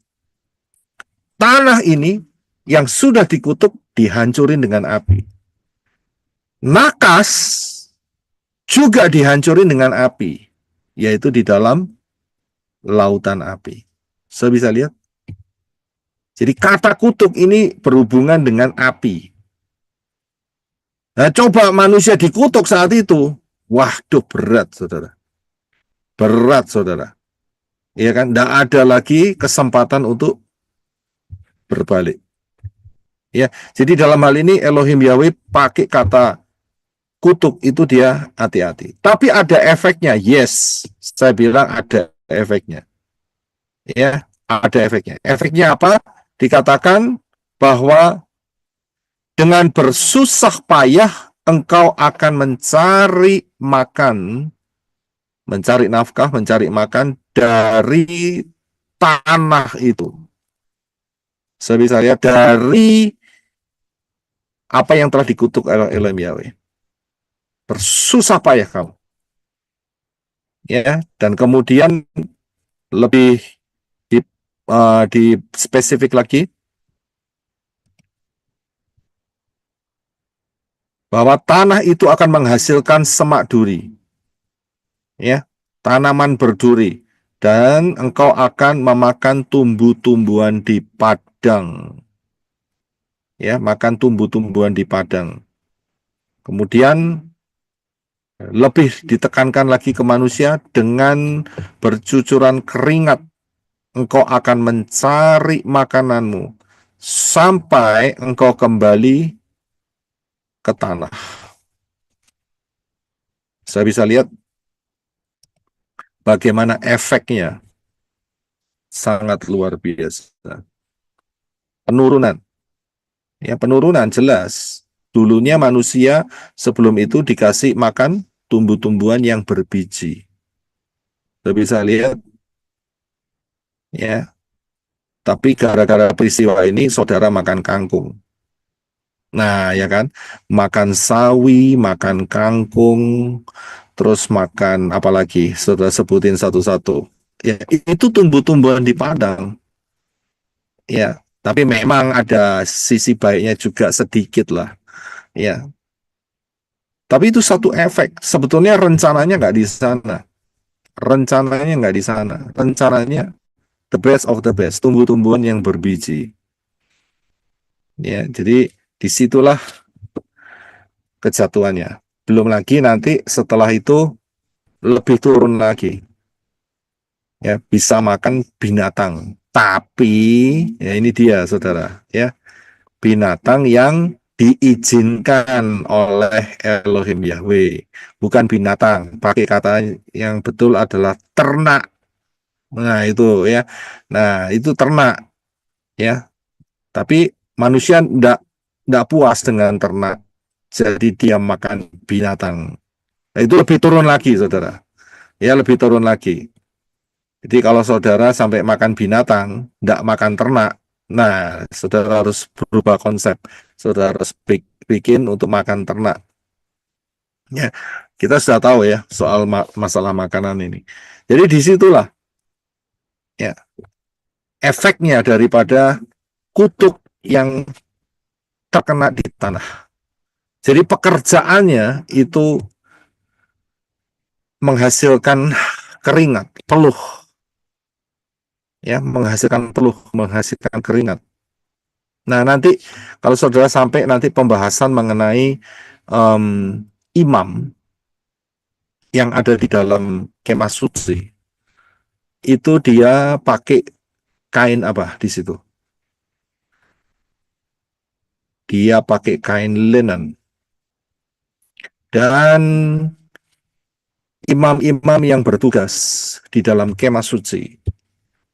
tanah ini yang sudah dikutuk dihancurin dengan api. Nakas juga dihancurin dengan api, yaitu di dalam lautan api. Saya bisa lihat. Jadi kata kutuk ini berhubungan dengan api. Nah, coba manusia dikutuk saat itu. Waduh, berat, saudara. Berat, saudara. Ya kan? Tidak ada lagi kesempatan untuk berbalik. Ya, jadi dalam hal ini Elohim Yahweh pakai kata kutuk itu dia hati-hati. Tapi ada efeknya, yes. Saya bilang ada efeknya. Ya, ada efeknya. Efeknya apa? Dikatakan bahwa dengan bersusah payah engkau akan mencari makan, mencari nafkah, mencari makan dari tanah itu. Saya bisa lihat dari apa yang telah dikutuk oleh Elohim Yahweh. Bersusah payah kamu. Ya, dan kemudian lebih di spesifik lagi bahwa tanah itu akan menghasilkan semak duri. Ya, tanaman berduri dan engkau akan memakan tumbuh-tumbuhan di padang. ya, makan tumbuh-tumbuhan di padang. Kemudian lebih ditekankan lagi ke manusia dengan bercucuran keringat. Engkau akan mencari makananmu sampai engkau kembali ke tanah. Saya bisa lihat bagaimana efeknya sangat luar biasa. Penurunan. Ya, penurunan jelas. Dulunya manusia sebelum itu dikasih makan tumbuh-tumbuhan yang berbiji. Kita bisa lihat, ya. Tapi gara-gara peristiwa ini, saudara makan kangkung. Nah, ya kan, makan sawi, makan kangkung, terus makan apa lagi? Saudara sebutin satu-satu. Ya, itu tumbuh-tumbuhan di padang. Ya, tapi memang ada sisi baiknya juga sedikit lah. Ya, tapi itu satu efek. Sebetulnya rencananya nggak di sana. Rencananya nggak di sana. Rencananya the best of the best, tumbuh-tumbuhan yang berbiji. Ya, jadi disitulah kejatuhannya. Belum lagi nanti setelah itu lebih turun lagi. Ya, bisa makan binatang. Tapi ya ini dia, saudara. Ya, binatang yang diizinkan oleh Elohim Yahweh, bukan binatang. Pakai kata yang betul adalah ternak. Nah, itu ya. Nah, itu ternak ya. Tapi manusia enggak puas dengan ternak. Jadi dia makan binatang. Nah, itu lebih turun lagi, saudara. Ya, lebih turun lagi. Jadi kalau saudara sampai makan binatang, enggak makan ternak, nah, saudara harus berubah konsep. Saudara harus bikin untuk makan ternak. Ya, kita sudah tahu ya soal masalah makanan ini. Jadi disitulah ya efeknya daripada kutuk yang terkena di tanah. Jadi pekerjaannya itu menghasilkan keringat, peluh, ya, menghasilkan peluh, menghasilkan keringat. Nah, nanti kalau saudara sampai nanti pembahasan mengenai imam yang ada di dalam kemah suci, itu dia pakai kain apa di situ? Dia pakai kain linen. Dan imam-imam yang bertugas di dalam kemah suci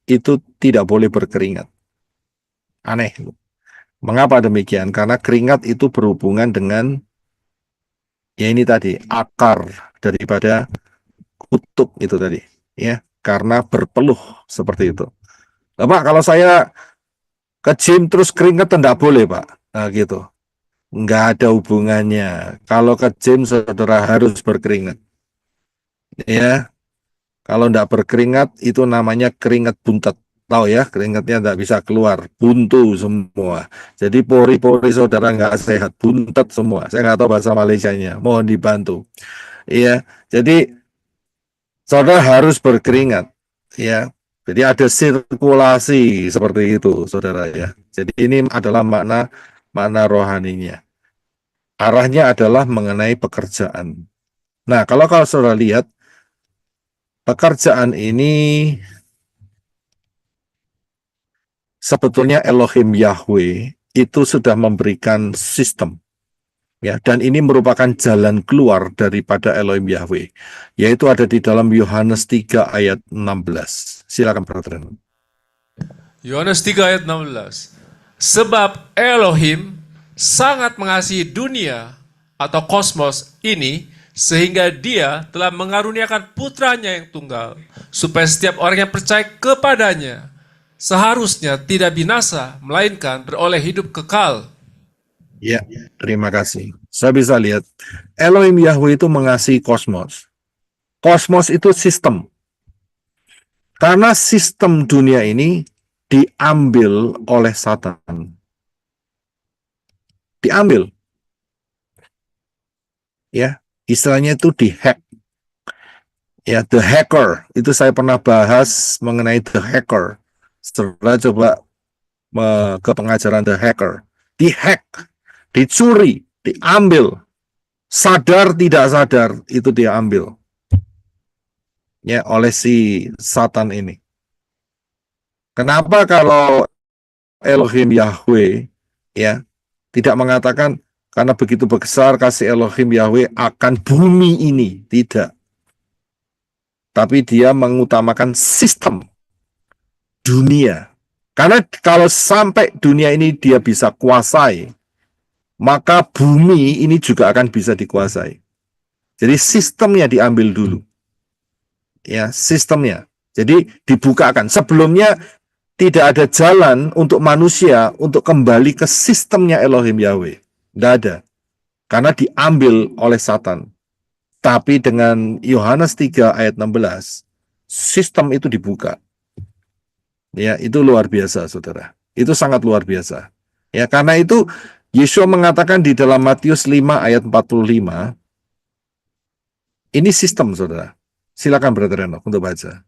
itu tidak boleh berkeringat. Aneh. Mengapa demikian? Karena keringat itu berhubungan dengan ya ini tadi, akar daripada kutuk itu tadi, ya, karena berpeluh seperti itu. Pak, kalau saya ke gym terus keringat tidak boleh, Pak. Nah, gitu. Nggak ada hubungannya. Kalau ke gym saudara harus berkeringat. Ya, kalau tidak berkeringat itu namanya keringat buntet. Tahu ya, keringatnya tidak bisa keluar, buntu semua. Jadi pori-pori saudara nggak sehat, buntet semua. Saya nggak tahu bahasa Malaysianya, mohon dibantu. Iya, jadi saudara harus berkeringat, ya. Jadi ada sirkulasi seperti itu, saudara ya. Jadi ini adalah makna rohaninya. Arahnya adalah mengenai pekerjaan. Nah, kalau saudara lihat pekerjaan ini sebetulnya Elohim Yahweh itu sudah memberikan sistem. Ya, dan ini merupakan jalan keluar daripada Elohim Yahweh, yaitu ada di dalam Yohanes 3 ayat 16. Silakan Brother. Yohanes 3 ayat 16. Sebab Elohim sangat mengasihi dunia atau kosmos ini sehingga dia telah mengaruniakan putranya yang tunggal supaya setiap orang yang percaya kepadanya seharusnya tidak binasa melainkan beroleh hidup kekal. Ya, terima kasih. Saya bisa lihat Elohim Yahweh itu mengasihi kosmos. Kosmos itu sistem. Karena sistem dunia ini diambil oleh Satan. Diambil. Ya, istilahnya itu dihack. Ya, the hacker. Itu saya pernah bahas mengenai the hacker. Setelah coba ke pengajaran the hacker. dihack, dicuri, diambil, sadar tidak sadar itu dia ambil ya oleh si Satan ini. Kenapa kalau Elohim Yahweh ya tidak mengatakan karena begitu besar kasih Elohim Yahweh akan bumi ini, tidak. Tapi dia mengutamakan sistem dunia. Karena kalau sampai dunia ini dia bisa kuasai, maka bumi ini juga akan bisa dikuasai. Jadi sistemnya diambil dulu. Ya, sistemnya. Jadi dibukakan. Sebelumnya tidak ada jalan untuk manusia untuk kembali ke sistemnya Elohim Yahweh. Tidak ada. Karena diambil oleh Satan. Tapi dengan Yohanes 3 ayat 16, sistem itu dibuka. Ya, itu luar biasa, saudara. Itu sangat luar biasa. Ya, karena itu Yesua mengatakan di dalam Matius 5 ayat 45, ini sistem, saudara. Silakan Brother Enoch untuk baca.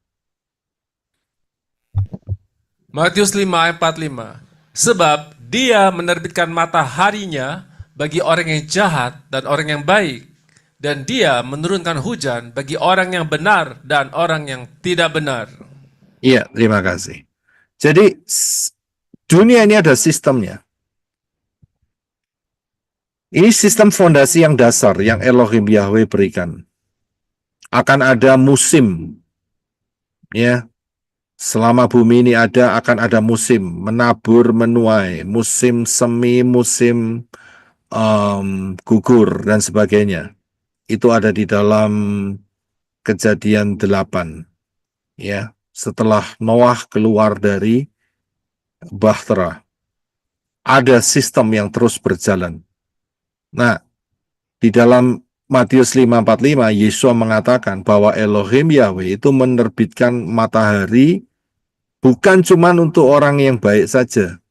Matius 5 ayat 45. Sebab dia menerbitkan mataharinya bagi orang yang jahat dan orang yang baik, dan dia menurunkan hujan bagi orang yang benar dan orang yang tidak benar. Iya, terima kasih. Jadi dunia ini ada sistemnya. Ini sistem fondasi yang dasar yang Elohim Yahweh berikan. Akan ada musim. Ya. Selama bumi ini ada, akan ada musim menabur, menuai, musim semi, musim gugur dan sebagainya. Itu ada di dalam Kejadian 8. Ya, setelah Noah keluar dari Bahtera, ada sistem yang terus berjalan. Nah, di dalam Matius 5:45, Yesua mengatakan bahwa Elohim Yahweh itu menerbitkan matahari bukan cuma untuk orang yang baik saja.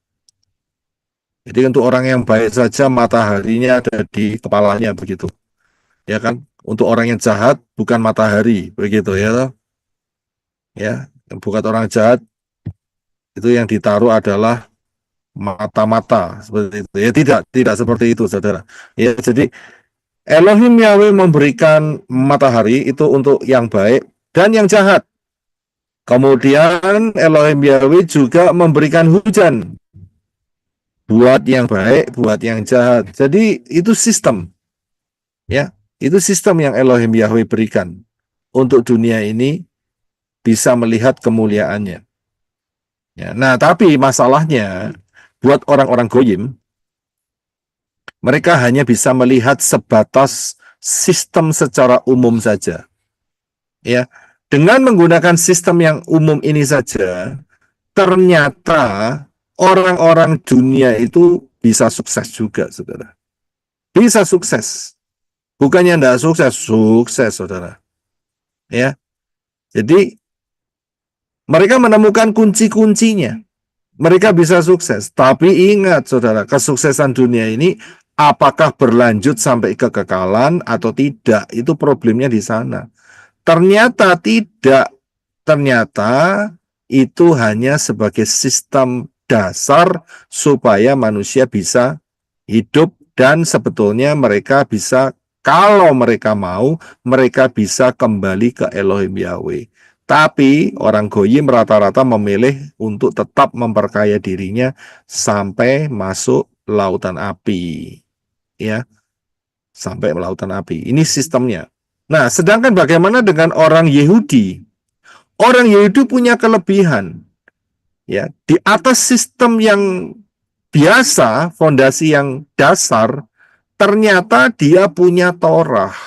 Jadi untuk orang yang baik saja mataharinya ada di kepalanya begitu. Ya kan? Untuk orang yang jahat bukan matahari begitu ya. Ya, bukan orang jahat itu yang ditaruh adalah mata-mata seperti itu. Ya tidak seperti itu, saudara. Ya, jadi Elohim Yahweh memberikan matahari itu untuk yang baik dan yang jahat. Kemudian Elohim Yahweh juga memberikan hujan buat yang baik, buat yang jahat. Jadi itu sistem. Ya, itu sistem yang Elohim Yahweh berikan untuk dunia ini bisa melihat kemuliaannya. Ya, nah, tapi masalahnya buat orang-orang goyim, mereka hanya bisa melihat sebatas sistem secara umum saja. Ya, dengan menggunakan sistem yang umum ini saja, ternyata orang-orang dunia itu bisa sukses juga, saudara. Bisa sukses. Bukannya tidak sukses, sukses, saudara. Ya, jadi mereka menemukan kunci-kuncinya. Mereka bisa sukses. Tapi ingat, saudara, kesuksesan dunia ini apakah berlanjut sampai kekekalan atau tidak? Itu problemnya di sana. Ternyata tidak. Ternyata itu hanya sebagai sistem dasar supaya manusia bisa hidup dan sebetulnya mereka bisa, kalau mereka mau, mereka bisa kembali ke Elohim Yahweh. Tapi orang goyim rata-rata memilih untuk tetap memperkaya dirinya sampai masuk lautan api. Ya, sampai lautan api. Ini sistemnya. Nah, sedangkan bagaimana dengan orang Yahudi? Orang Yahudi punya kelebihan. Ya, di atas sistem yang biasa, fondasi yang dasar, ternyata dia punya Torah.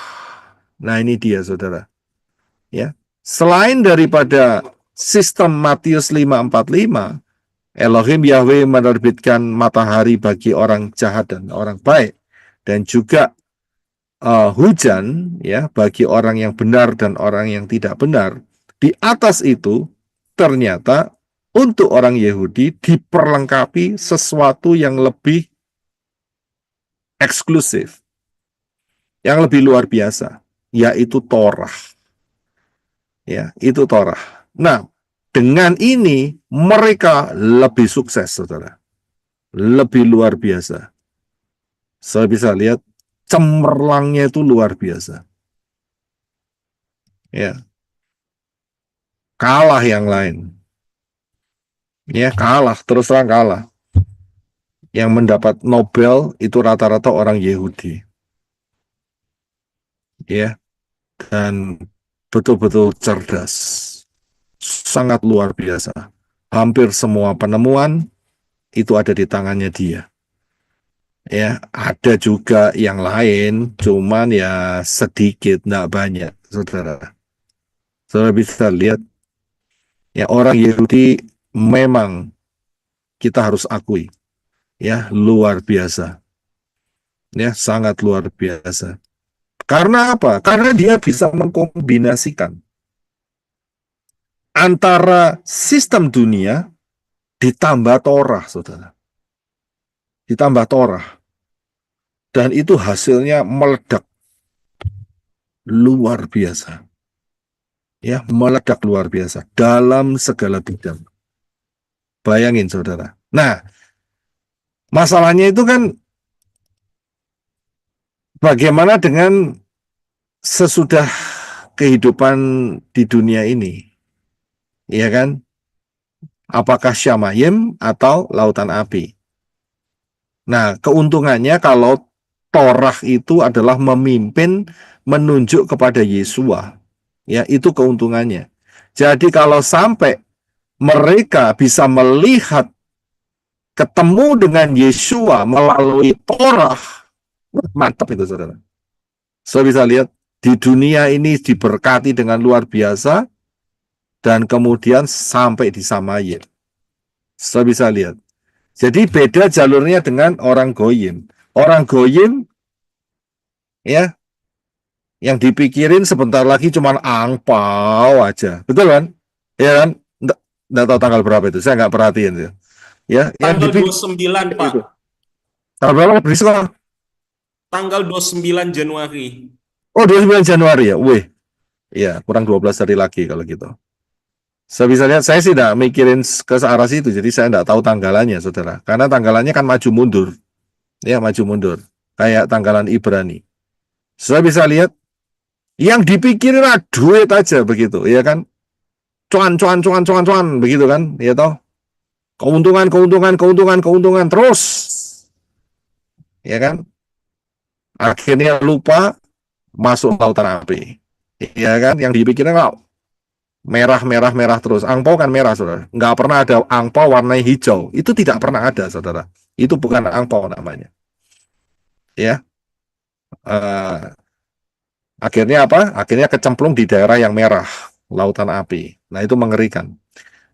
Nah, ini dia, saudara. Ya, selain daripada sistem Matius 5:45, Elohim Yahweh menerbitkan matahari bagi orang jahat dan orang baik, dan juga hujan ya bagi orang yang benar dan orang yang tidak benar. Di atas itu ternyata untuk orang Yahudi diperlengkapi sesuatu yang lebih eksklusif, yang lebih luar biasa, yaitu Torah. Ya, itu Torah. Nah, dengan ini mereka lebih sukses, saudara. lebih luar biasa. Saya bisa lihat cemerlangnya itu luar biasa. Ya, kalah yang lain. Ya, kalah, terus terang kalah. Yang mendapat Nobel itu rata-rata orang Yahudi. Ya, dan betul-betul cerdas. Sangat luar biasa. Hampir semua penemuan itu ada di tangannya dia. Ya, ada juga yang lain, cuman ya sedikit, enggak banyak, saudara. Saudara bisa lihat, ya orang Yahudi memang kita harus akui, ya luar biasa, ya sangat luar biasa. Karena apa? Karena dia bisa mengkombinasikan antara sistem dunia ditambah Torah, saudara. Ditambah Torah. Dan itu hasilnya meledak luar biasa. Ya, meledak luar biasa dalam segala bidang. Bayangin, saudara. Nah, masalahnya itu kan bagaimana dengan sesudah kehidupan di dunia ini? Iya kan? Apakah Syamayim atau lautan api? Nah, keuntungannya kalau Torah itu adalah memimpin menunjuk kepada Yesua. Ya, itu keuntungannya. Jadi kalau sampai mereka bisa melihat ketemu dengan Yesua melalui Torah, mantap itu saudara. Saya bisa lihat di dunia ini diberkati dengan luar biasa dan kemudian sampai di Samayim. Saya bisa lihat. Jadi beda jalurnya dengan orang Goyim. Orang Goyim ya yang dipikirin sebentar lagi cuma angpau aja. Betul kan? Ya kan? Nggak tahu tanggal berapa itu. Saya nggak perhatiin ya. Ya, yang Tanggal dipikir 29, Pak. itu. Tanggal berapa di sekolah? Tanggal 29 Januari. Oh, 29 Januari ya. Wih. Ya, kurang 12 hari lagi kalau gitu. Saya bisa lihat, saya sih tidak mikirin ke arah situ, jadi saya tidak tahu tanggalannya, saudara. Karena tanggalannya kan maju mundur. Ya, maju mundur. Kayak tanggalan Ibrani. Saya bisa lihat, yang dipikirin duit aja begitu, ya kan? Cuan, begitu kan? Ya toh? Keuntungan, terus. Ya kan? Akhirnya lupa masuk lautan api. Ya kan? Yang dipikirin merah terus. Angpau kan merah, saudara. Nggak pernah ada angpau warna hijau. Itu tidak pernah ada, saudara. Itu bukan angpau namanya. Ya. Akhirnya apa? Akhirnya kecemplung di daerah yang merah, lautan api. Nah, itu mengerikan.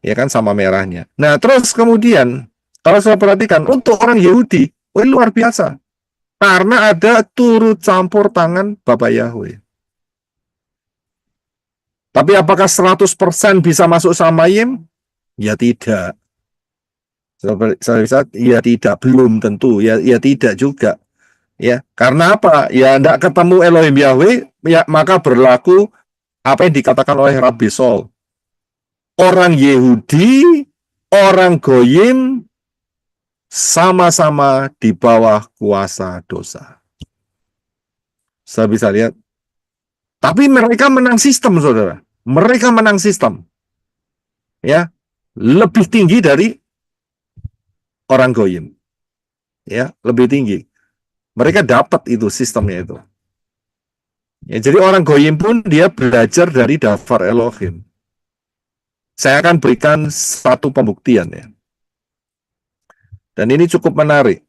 Ya kan sama merahnya. Nah, terus kemudian kalau saya perhatikan untuk orang Yahudi, luar biasa. Karena ada turut campur tangan Bapak Yahweh. Tapi apakah 100% bisa masuk Samayim? Ya tidak. Saya bisa, ya tidak, belum tentu. Ya tidak juga. Ya, karena apa? Ya tidak ketemu Elohim Yahweh, ya maka berlaku apa yang dikatakan oleh Rabbi Sol. Orang Yahudi, orang Goyim sama-sama di bawah kuasa dosa. Saya bisa lihat. Tapi mereka menang sistem, saudara. Mereka menang sistem. Ya, lebih tinggi dari orang Goyim. Ya, lebih tinggi. Mereka dapat itu sistemnya itu. Ya, jadi orang Goyim pun dia belajar dari Dafar Elohim. Saya akan berikan satu pembuktian ya. Dan ini cukup menarik.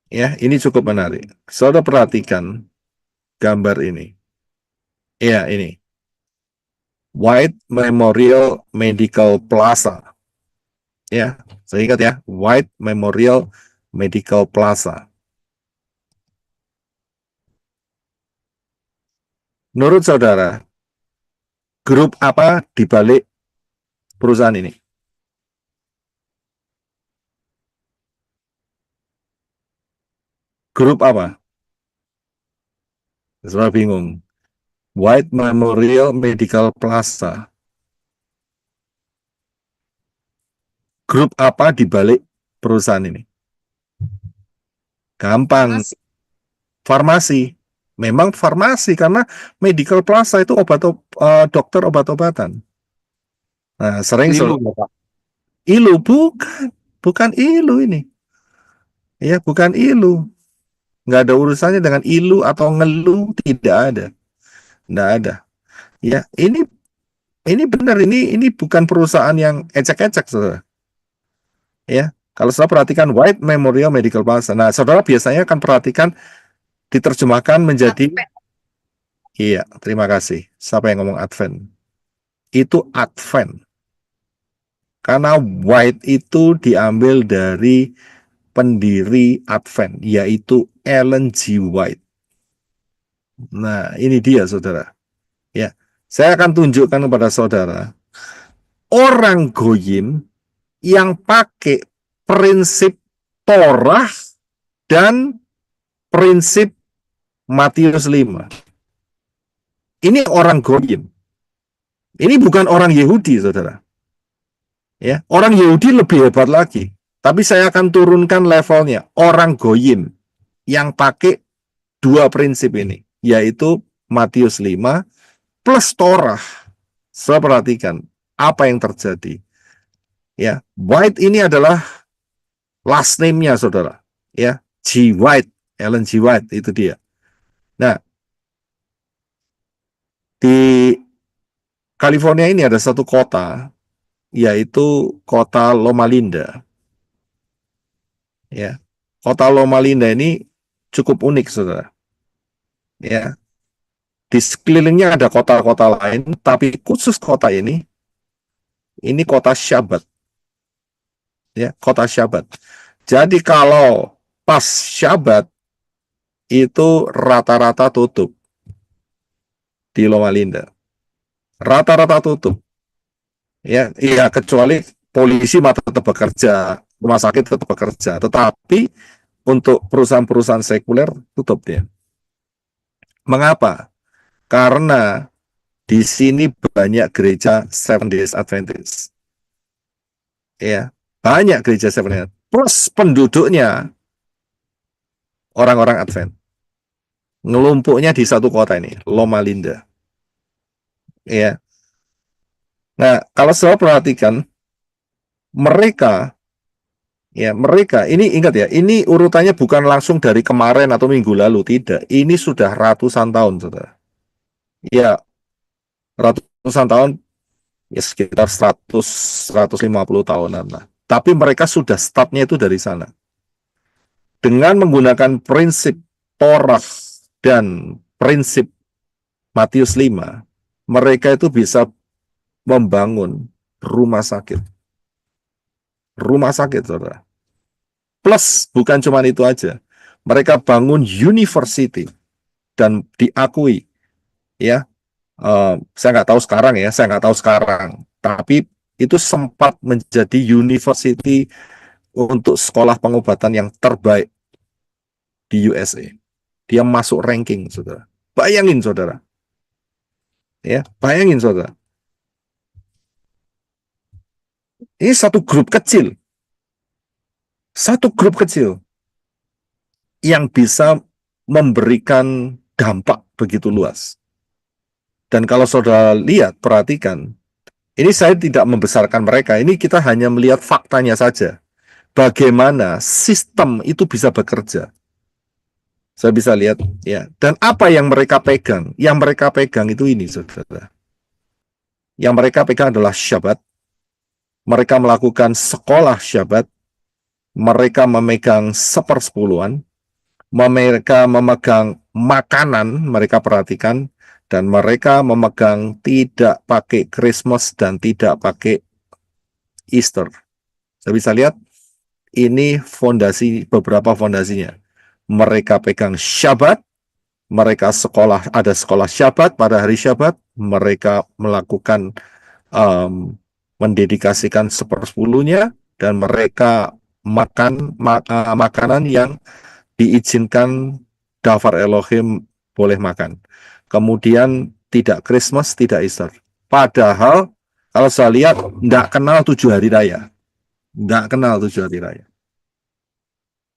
Ya, ini cukup menarik. Saudara perhatikan gambar ini. Ya, ini. White Memorial Medical Plaza. Ya, saya ingat ya, White Memorial Medical Plaza. Menurut saudara, grup apa di balik perusahaan ini? Grup apa? Saya bingung. White Memorial Medical Plaza. Grup apa di balik perusahaan ini? Gampang, Mas, farmasi. Memang farmasi karena Medical Plaza itu dokter obat-obatan. Nah, sering Ilu, Bapak. Ilu bukan Ilu ini. Ya, bukan Ilu. Nggak ada urusannya dengan Ilu atau ngeluh, tidak ada. Nggak ada. Ya, ini benar, ini bukan perusahaan yang ecek-ecek, saudara. Ya, kalau saudara perhatikan White Memorial Medical Plaza. Nah, saudara biasanya akan perhatikan diterjemahkan menjadi, Advent. iya, terima kasih. Siapa yang ngomong Advent? Itu Advent. Karena White itu diambil dari pendiri Advent, yaitu Ellen G. White. Nah, ini dia, saudara. Ya, saya akan tunjukkan kepada saudara orang Goyim yang pakai prinsip Torah dan prinsip Matius 5. Ini orang Goyim. Ini bukan orang Yahudi, saudara. Ya, orang Yahudi lebih hebat lagi. Tapi saya akan turunkan levelnya. Orang Goyim yang pakai dua prinsip ini, yaitu Matius 5 plus Torah. Saya perhatikan apa yang terjadi. Ya, White ini adalah last name-nya, saudara. Ya, G. White, Ellen G. White, itu dia. Nah, di California ini ada satu kota, yaitu kota Loma Linda. Ya, kota Loma Linda ini cukup unik, saudara. Ya, di sekelilingnya ada kota-kota lain, tapi khusus kota ini kota Syabat. Ya, kota Syabat. Jadi kalau pas Syabat itu rata-rata tutup di Loma Linda. Rata-rata tutup. Ya, iya, kecuali polisi masih tetap bekerja, rumah sakit tetap bekerja, tetapi untuk perusahaan-perusahaan sekuler tutup dia. Mengapa? Karena di sini banyak gereja Seven Days Adventist. Ya, banyak gereja Seven Days. Plus penduduknya orang-orang Advent. Ngelumpuknya di satu kota ini, Loma Linda. Ya. Nah, kalau saya perhatikan mereka ini ingat ya, ini urutannya bukan langsung dari kemarin atau minggu lalu, tidak. Ini sudah ratusan tahun, saudara. Ya, ratusan tahun, ya sekitar 100-150 tahunan lah. Tapi mereka sudah startnya itu dari sana. Dengan menggunakan prinsip Torah dan prinsip Matius 5, mereka itu bisa membangun rumah sakit. Rumah sakit, saudara. Plus, bukan cuma itu aja. Mereka bangun university dan diakui. Ya, saya nggak tahu sekarang. Tapi itu sempat menjadi university untuk sekolah pengobatan yang terbaik di USA. Dia masuk ranking, saudara. Bayangin, saudara. Ya, bayangin, saudara. Ini satu grup kecil yang bisa memberikan dampak begitu luas. Dan kalau saudara lihat, perhatikan, ini saya tidak membesarkan mereka, ini kita hanya melihat faktanya saja. Bagaimana sistem itu bisa bekerja. Saya bisa lihat, ya. Dan apa yang mereka pegang? Yang mereka pegang itu ini, saudara. Yang mereka pegang adalah Syabat. Mereka melakukan sekolah Syabat. Mereka memegang 1/10, mereka memegang makanan, mereka perhatikan, dan mereka memegang tidak pakai Christmas dan tidak pakai Easter. Saya bisa lihat, ini beberapa fondasinya. Mereka pegang Syabat, mereka ada sekolah Syabat pada hari Syabat, mereka melakukan mendedikasikan 1/10-nya, dan mereka makan makanan yang diizinkan Dafar Elohim boleh makan. Kemudian tidak Christmas, tidak Easter. Padahal kalau saya lihat tidak kenal 7 hari raya. Nggak kenal 7 hari raya.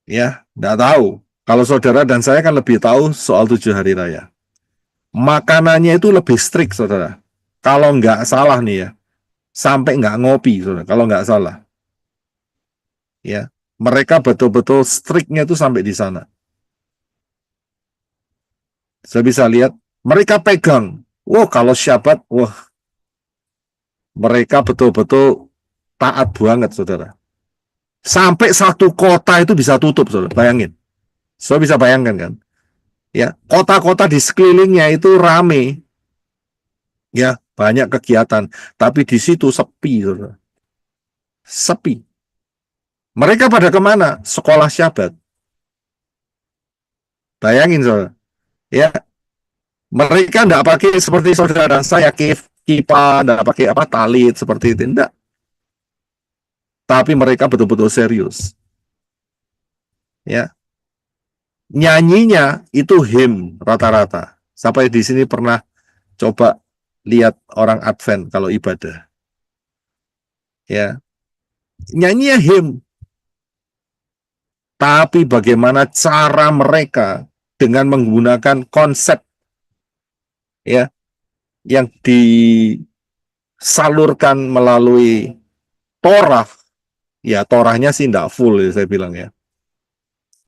Ya, nggak tahu. Kalau saudara dan saya kan lebih tahu soal 7 hari raya. Makanannya itu lebih strict, saudara. Kalau nggak salah nih ya, sampai nggak ngopi, saudara. Kalau nggak salah, ya, mereka betul-betul strictnya itu sampai di sana. Saya bisa lihat, mereka pegang. Wah, kalau Syabat, wah, mereka betul-betul taat banget, saudara. Sampai satu kota itu bisa tutup, saudara. Bayangin. Saudara bisa bayangkan kan? Ya, kota-kota di sekelilingnya itu rame. Ya, banyak kegiatan. Tapi di situ sepi, saudara. Sepi. Mereka pada kemana? Sekolah Syabat. Bayangin, saudara. Ya, mereka enggak pakai seperti saudara dan saya kipa, enggak pakai apa talit seperti itu, enggak. Tapi mereka betul-betul serius. Ya, nyanyinya itu hymn rata-rata. Sampai di sini pernah coba lihat orang Advent kalau ibadah. Ya, nyanyinya hymn. Tapi bagaimana cara mereka dengan menggunakan konsep ya yang disalurkan melalui Torah, ya Torahnya sih enggak full ya, saya bilang ya.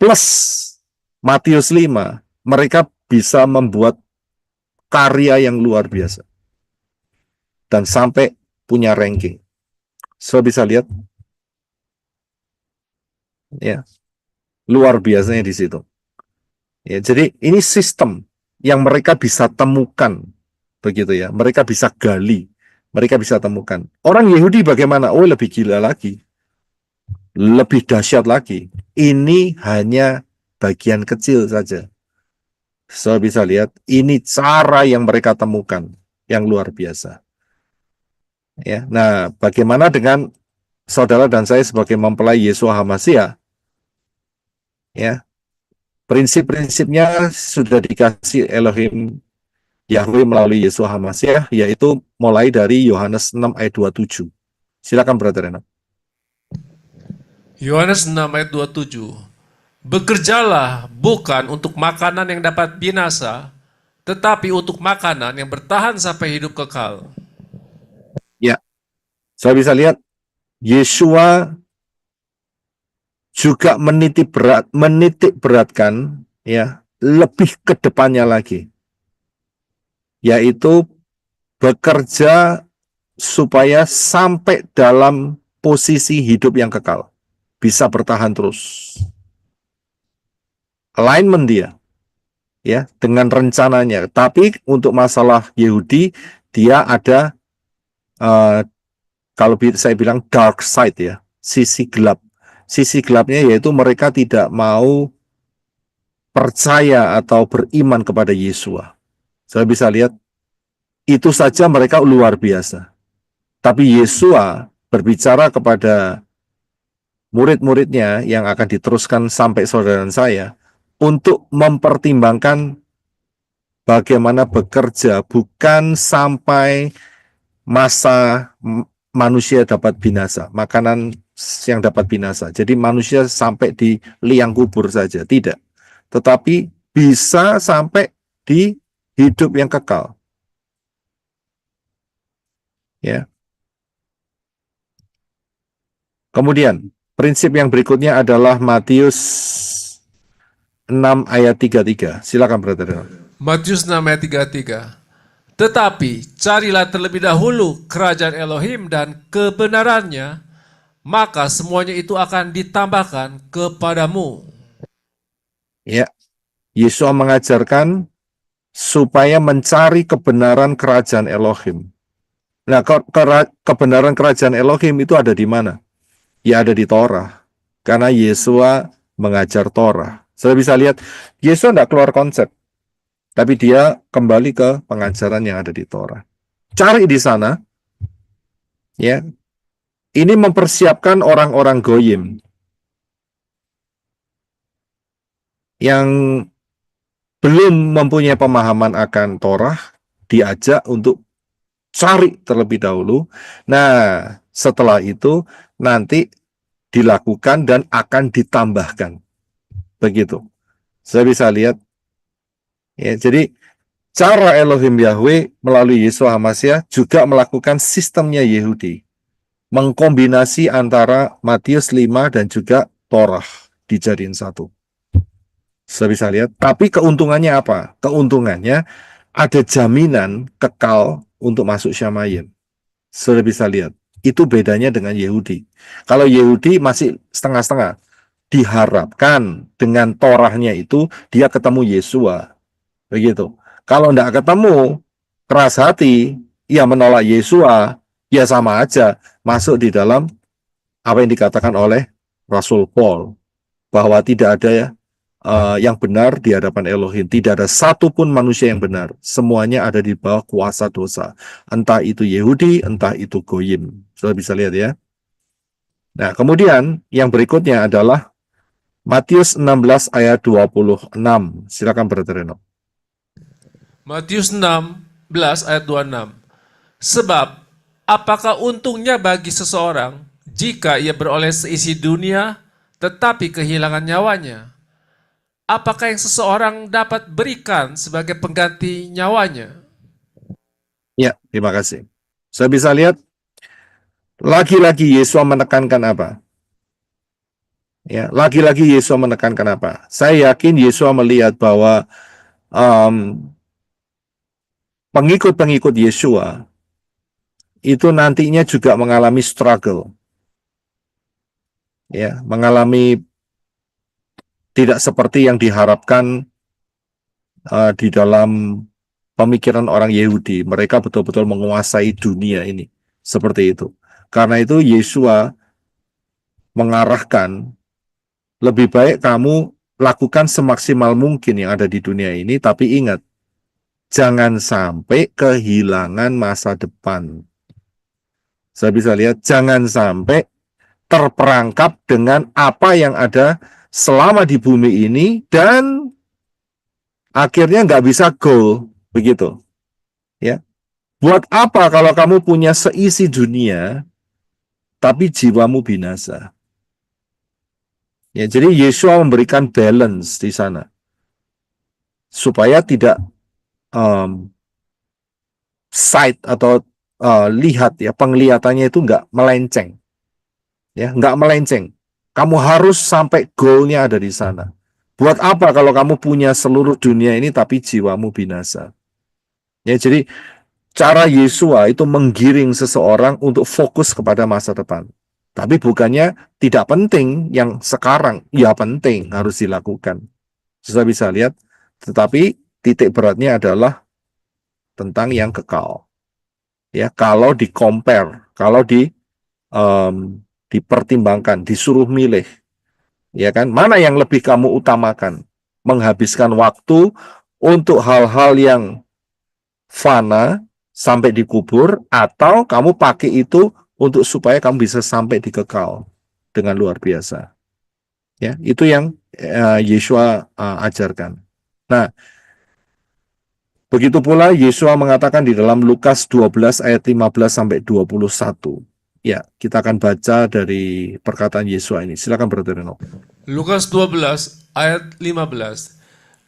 Plus Matius 5, mereka bisa membuat karya yang luar biasa. Dan sampai punya ranking. So bisa lihat ya. Luar biasanya di situ. Ya, jadi ini sistem yang mereka bisa temukan begitu ya. Mereka bisa gali, mereka bisa temukan. Orang Yahudi bagaimana? Oh, lebih gila lagi. Lebih dahsyat lagi. Ini hanya bagian kecil saja. So bisa lihat, ini cara yang mereka temukan yang luar biasa. Ya, nah, bagaimana dengan saudara dan saya sebagai mempelai Yeshua HaMasyiah? Ya, prinsip-prinsipnya sudah dikasih Elohim Yahweh melalui Yeshua HaMasyiah, yaitu mulai dari Yohanes 6 ayat 27. Silakan Brother Renat. Yohanes 6 ayat 27. Bekerjalah bukan untuk makanan yang dapat binasa, tetapi untuk makanan yang bertahan sampai hidup kekal. Ya, saya bisa lihat Yeshua juga menitik beratkan ya lebih ke depannya lagi, yaitu bekerja supaya sampai dalam posisi hidup yang kekal, bisa bertahan terus. Alignment dia, ya, dengan rencananya. Tapi untuk masalah Yahudi, dia ada kalau saya bilang dark side ya, sisi gelap. Sisi gelapnya yaitu mereka tidak mau percaya atau beriman kepada Yeshua. Saya bisa lihat itu saja mereka luar biasa. Tapi Yeshua berbicara kepada murid-muridnya yang akan diteruskan sampai saudara dan saya untuk mempertimbangkan bagaimana bekerja bukan sampai masa manusia dapat binasa, makanan yang dapat binasa. Jadi manusia sampai di liang kubur saja, tidak. Tetapi bisa sampai di hidup yang kekal. Ya. Kemudian, prinsip yang berikutnya adalah Matius 6 ayat 33. Silakan Brother. Matius 6 ayat 33. Tetapi carilah terlebih dahulu kerajaan Elohim dan kebenarannya, maka semuanya itu akan ditambahkan kepadamu. Ya, Yesus mengajarkan supaya mencari kebenaran kerajaan Elohim. Nah, kebenaran kerajaan Elohim itu ada di mana? Ya, ada di Torah. Karena Yesus mengajar Torah. Saya bisa lihat, Yesus tidak keluar konsep. Tapi dia kembali ke pengajaran yang ada di Torah. Cari di sana, ya. Ini mempersiapkan orang-orang Goyim yang belum mempunyai pemahaman akan Torah, diajak untuk cari terlebih dahulu. Nah, setelah itu nanti dilakukan dan akan ditambahkan. Begitu. Saya bisa lihat. Ya, jadi cara Elohim Yahweh melalui Yeshua HaMashiach juga melakukan sistemnya Yehudi. Mengkombinasi antara Matius 5 dan juga Torah dijadiin satu. Saya bisa lihat. Tapi keuntungannya apa? Keuntungannya ada jaminan kekal untuk masuk Syamayim. Sudah bisa lihat. Itu bedanya dengan Yehudi. Kalau Yehudi masih setengah-setengah. Diharapkan dengan Torahnya itu dia ketemu Yesua. Begitu. Kalau tidak ketemu, keras hati, ia menolak Yesua, ya sama aja masuk di dalam apa yang dikatakan oleh Rasul Paul. Bahwa tidak ada yang benar di hadapan Elohim. Tidak ada satupun manusia yang benar. Semuanya ada di bawah kuasa dosa. Entah itu Yehudi, entah itu Goyim. Sudah bisa lihat ya. Nah, kemudian yang berikutnya adalah Matius 16 ayat 26. Silakan Brother Reno. Matius 16 ayat 26. Sebab, apakah untungnya bagi seseorang jika ia beroleh seisi dunia tetapi kehilangan nyawanya? Apakah yang seseorang dapat berikan sebagai pengganti nyawanya? Ya, terima kasih. Saya bisa lihat lagi-lagi Yesus menekankan apa? Ya, lagi-lagi Yesus menekankan apa? Saya yakin Yesus melihat bahwa pengikut-pengikut Yesua itu nantinya juga mengalami struggle. Ya, mengalami tidak seperti yang diharapkan di dalam pemikiran orang Yahudi. Mereka betul-betul menguasai dunia ini. Seperti itu. Karena itu Yesua mengarahkan lebih baik kamu lakukan semaksimal mungkin yang ada di dunia ini, tapi ingat, jangan sampai kehilangan masa depan. Saya bisa lihat, jangan sampai terperangkap dengan apa yang ada selama di bumi ini dan akhirnya nggak bisa goal, begitu. Ya, buat apa kalau kamu punya seisi dunia, tapi jiwamu binasa? Ya, jadi Yesua memberikan balance di sana supaya tidak sight atau lihat ya penglihatannya itu nggak melenceng. Ya, nggak melenceng. Kamu harus sampai goalnya ada di sana. Buat apa kalau kamu punya seluruh dunia ini tapi jiwamu binasa? Ya, jadi cara Yesua itu menggiring seseorang untuk fokus kepada masa depan. Tapi bukannya tidak penting yang sekarang, ya penting harus dilakukan. Sudah bisa lihat, tetapi titik beratnya adalah tentang yang kekal. Ya, kalau di-compare, kalau dipertimbangkan, disuruh milih, ya kan, mana yang lebih kamu utamakan? Menghabiskan waktu untuk hal-hal yang fana sampai dikubur, atau kamu pakai itu untuk supaya kamu bisa sampai di kekal dengan luar biasa. Ya, itu yang Yesua ajarkan. Nah, begitu pula Yesua mengatakan di dalam Lukas 12 ayat 15 sampai 21. Ya, kita akan baca dari perkataan Yesua ini. Silakan Brother Reno. Lukas 12 ayat 15.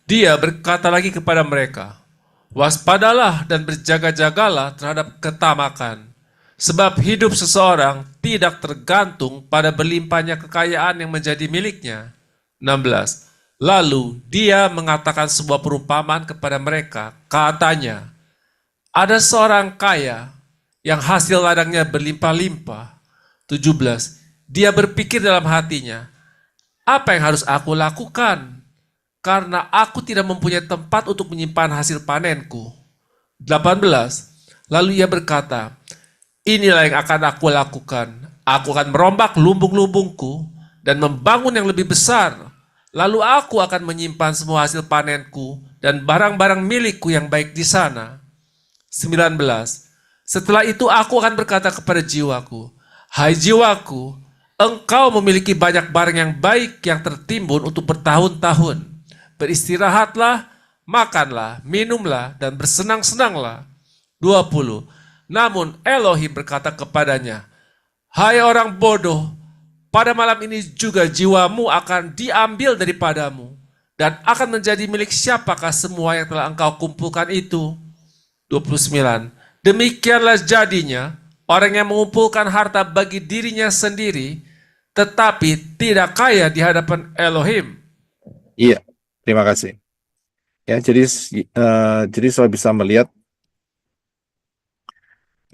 Dia berkata lagi kepada mereka, waspadalah dan berjaga-jagalah terhadap ketamakan, sebab hidup seseorang tidak tergantung pada berlimpahnya kekayaan yang menjadi miliknya. 16. Lalu dia mengatakan sebuah perumpamaan kepada mereka, katanya, ada seorang kaya yang hasil ladangnya berlimpah-limpah. 17. Dia berpikir dalam hatinya, apa yang harus aku lakukan? Karena aku tidak mempunyai tempat untuk menyimpan hasil panenku. 18. Lalu ia berkata, inilah yang akan aku lakukan. Aku akan merombak lumbung-lumbungku dan membangun yang lebih besar. Lalu aku akan menyimpan semua hasil panenku dan barang-barang milikku yang baik di sana. 19. Setelah itu aku akan berkata kepada jiwaku, hai jiwaku, engkau memiliki banyak barang yang baik yang tertimbun untuk bertahun-tahun. Beristirahatlah, makanlah, minumlah, dan bersenang-senanglah. 20. Namun Elohim berkata kepadanya, hai orang bodoh, pada malam ini juga jiwamu akan diambil daripadamu, dan akan menjadi milik siapakah semua yang telah engkau kumpulkan itu? 29. Demikianlah jadinya orang yang mengumpulkan harta bagi dirinya sendiri, tetapi tidak kaya di hadapan Elohim. Iya, terima kasih. Ya, jadi saya bisa melihat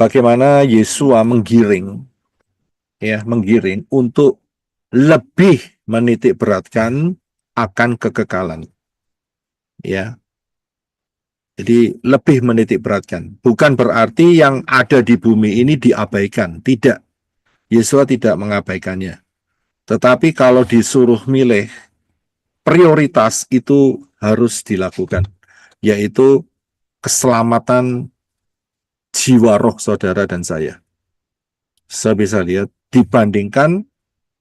bagaimana Yesua menggiring untuk lebih menitik beratkan akan kekekalan. Ya, jadi lebih menitik beratkan. Bukan berarti yang ada di bumi ini diabaikan. Tidak. Yesua tidak mengabaikannya. Tetapi kalau disuruh milih, prioritas itu harus dilakukan, yaitu keselamatan jiwa roh saudara dan saya. Saya bisa lihat dibandingkan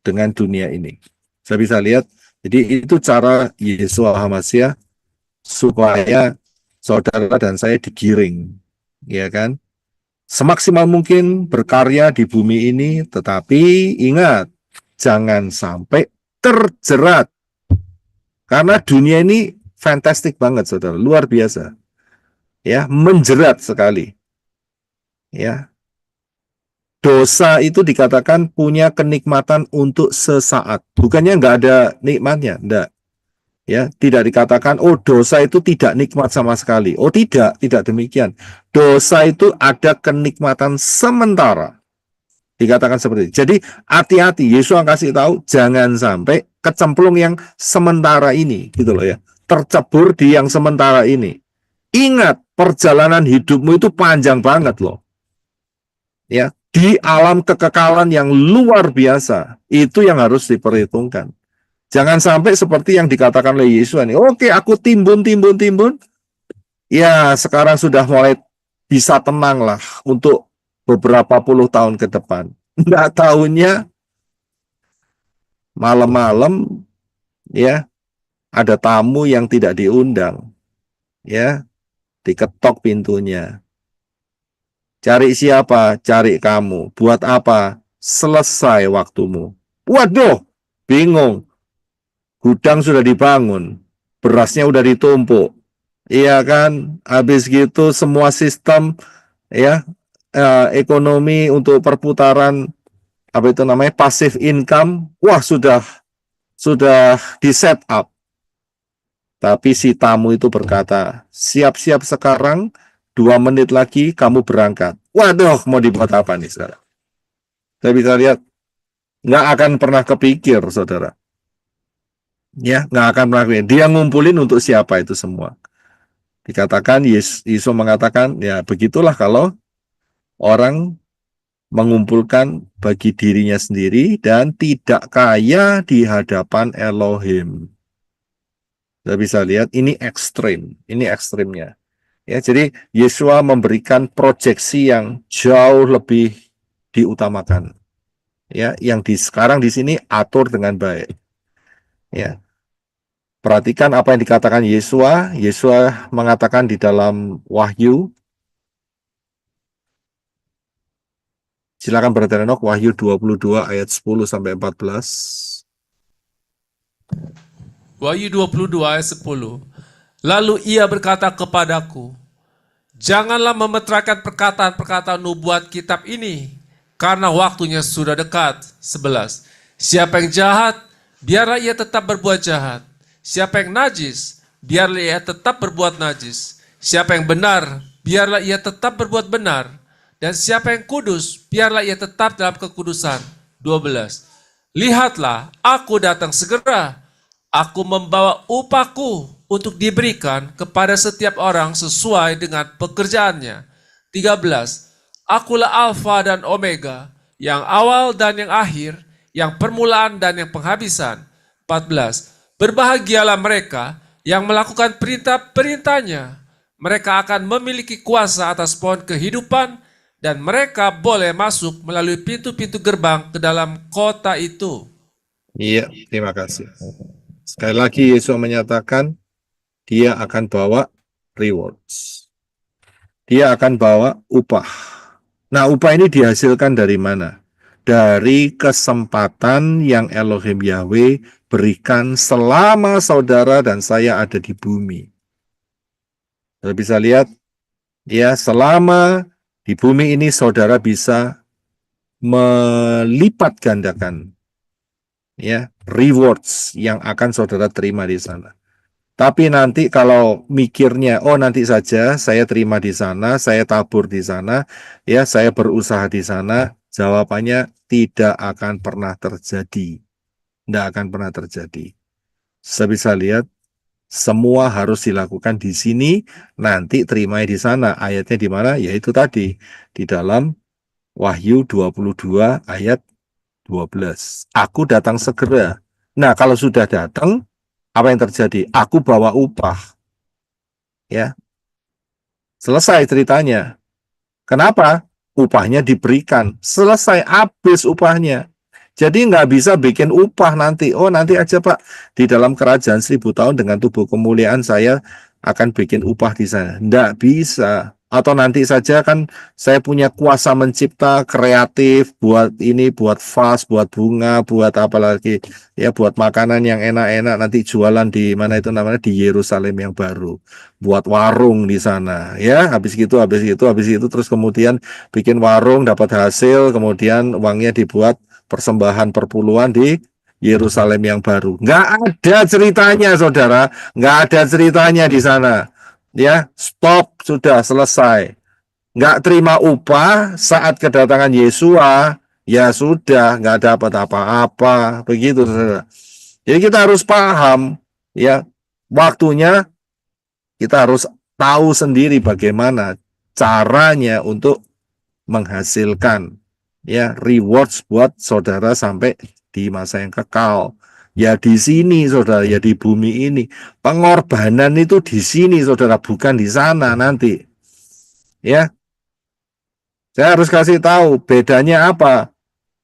dengan dunia ini. Saya bisa lihat, jadi itu cara Yesua HaMashiach supaya saudara dan saya digiring, ya kan? Semaksimal mungkin berkarya di bumi ini, tetapi ingat, jangan sampai terjerat. Karena dunia ini fantastik banget, saudara, luar biasa. Ya, menjerat sekali. Ya, dosa itu dikatakan punya kenikmatan untuk sesaat. Bukannya nggak ada nikmatnya, enggak. Ya, tidak dikatakan, oh dosa itu tidak nikmat sama sekali. Oh tidak demikian. Dosa itu ada kenikmatan sementara. Dikatakan seperti itu. Jadi hati-hati, Yesus kasih tahu jangan sampai kecemplung yang sementara ini, gitu loh ya. Tercebur di yang sementara ini. Ingat, perjalanan hidupmu itu panjang banget loh. Ya, di alam kekekalan yang luar biasa, itu yang harus diperhitungkan. Jangan sampai seperti yang dikatakan oleh Yesus ini. Oke, aku timbun. Ya, sekarang sudah mulai bisa tenang lah untuk beberapa puluh tahun ke depan. Nggak tahunya malam-malam ya ada tamu yang tidak diundang. Ya, diketok pintunya. Cari siapa? Cari kamu. Buat apa? Selesai waktumu. Waduh, bingung. Gudang sudah dibangun. Berasnya udah ditumpuk. Iya kan? Habis gitu semua sistem ya ekonomi untuk perputaran apa itu namanya passive income, wah sudah di set up. Tapi si tamu itu berkata, siap-siap sekarang, 2 menit lagi kamu berangkat. Waduh, mau dibuat apa nih saudara? Saya bisa lihat, nggak akan pernah kepikir saudara. Ya, nggak akan pernah kepikir. Dia ngumpulin untuk siapa itu semua. Dikatakan, Yesus mengatakan, ya begitulah kalau orang mengumpulkan bagi dirinya sendiri dan tidak kaya di hadapan Elohim. Kita bisa lihat ini ekstrimnya. Ya, jadi Yesua memberikan proyeksi yang jauh lebih diutamakan. Ya, yang sekarang di sini atur dengan baik. Ya. Perhatikan apa yang dikatakan Yesua. Yesua mengatakan di dalam Wahyu. Silakan Brother Enoch, Wahyu 22 ayat 10 sampai 14. Wahyu 22 ayat 10. Lalu ia berkata kepadaku, janganlah memeteraikan perkataan-perkataan nubuat kitab ini, karena waktunya sudah dekat. 11. Siapa yang jahat, biarlah ia tetap berbuat jahat. Siapa yang najis, biarlah ia tetap berbuat najis. Siapa yang benar, biarlah ia tetap berbuat benar. Dan siapa yang kudus, biarlah ia tetap dalam kekudusan. 12. Lihatlah, aku datang segera. Aku membawa upahku untuk diberikan kepada setiap orang sesuai dengan pekerjaannya. 13. Akulah Alfa dan Omega, yang awal dan yang akhir, yang permulaan dan yang penghabisan. 14. Berbahagialah mereka yang melakukan perintah-perintahnya. Mereka akan memiliki kuasa atas pohon kehidupan, dan mereka boleh masuk melalui pintu-pintu gerbang ke dalam kota itu. Iya, terima kasih. Sekali lagi Yesus menyatakan dia akan bawa rewards. Dia akan bawa upah. Nah, upah ini dihasilkan dari mana? dari kesempatan yang Elohim Yahweh berikan selama saudara dan saya ada di bumi. Saudara bisa lihat, ya, selama di bumi ini saudara bisa melipat gandakan, ya, rewards yang akan saudara terima di sana. Tapi nanti kalau mikirnya, oh nanti saja saya terima di sana, saya tabur di sana, ya saya berusaha di sana, jawabannya tidak akan pernah terjadi. Tidak akan pernah terjadi. Saya bisa lihat, semua harus dilakukan di sini, nanti terima di sana. Ayatnya di mana? Yaitu tadi, di dalam Wahyu 22 ayat 12. Aku datang segera. Nah, kalau sudah datang, apa yang terjadi? Aku bawa upah. Ya, selesai ceritanya. Kenapa? Upahnya diberikan. Selesai, habis upahnya. Jadi nggak bisa bikin upah nanti. Oh nanti aja Pak, di dalam kerajaan 1000 tahun dengan tubuh kemuliaan saya akan bikin upah di sana. Nggak bisa. Atau nanti saja kan saya punya kuasa mencipta kreatif buat ini, buat vas, buat bunga, buat apa lagi. Ya buat makanan yang enak-enak nanti jualan di mana itu namanya, di Yerusalem yang baru. Buat warung di sana. Ya habis itu terus kemudian bikin warung dapat hasil, kemudian uangnya dibuat persembahan perpuluhan di Yerusalem yang baru. Nggak ada ceritanya, saudara. Nggak ada ceritanya di sana. Ya, stop, sudah selesai. Nggak terima upah saat kedatangan Yesua, ya sudah, nggak dapat apa-apa. Begitu, saudara. Jadi kita harus paham, ya, waktunya kita harus tahu sendiri bagaimana caranya untuk menghasilkan, ya, rewards buat saudara sampai di masa yang kekal. Ya di sini saudara, ya di bumi ini. Pengorbanan itu di sini saudara, bukan di sana nanti. Ya, saya harus kasih tahu bedanya apa.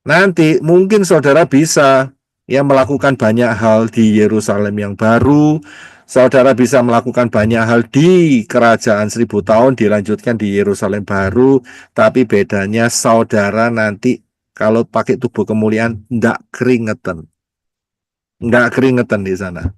Nanti mungkin saudara bisa ya melakukan banyak hal di Yerusalem yang baru. Saudara bisa melakukan banyak hal di kerajaan 1000 tahun dilanjutkan di Yerusalem baru. Tapi bedanya saudara nanti kalau pakai tubuh kemuliaan enggak keringetan. Enggak keringetan di sana.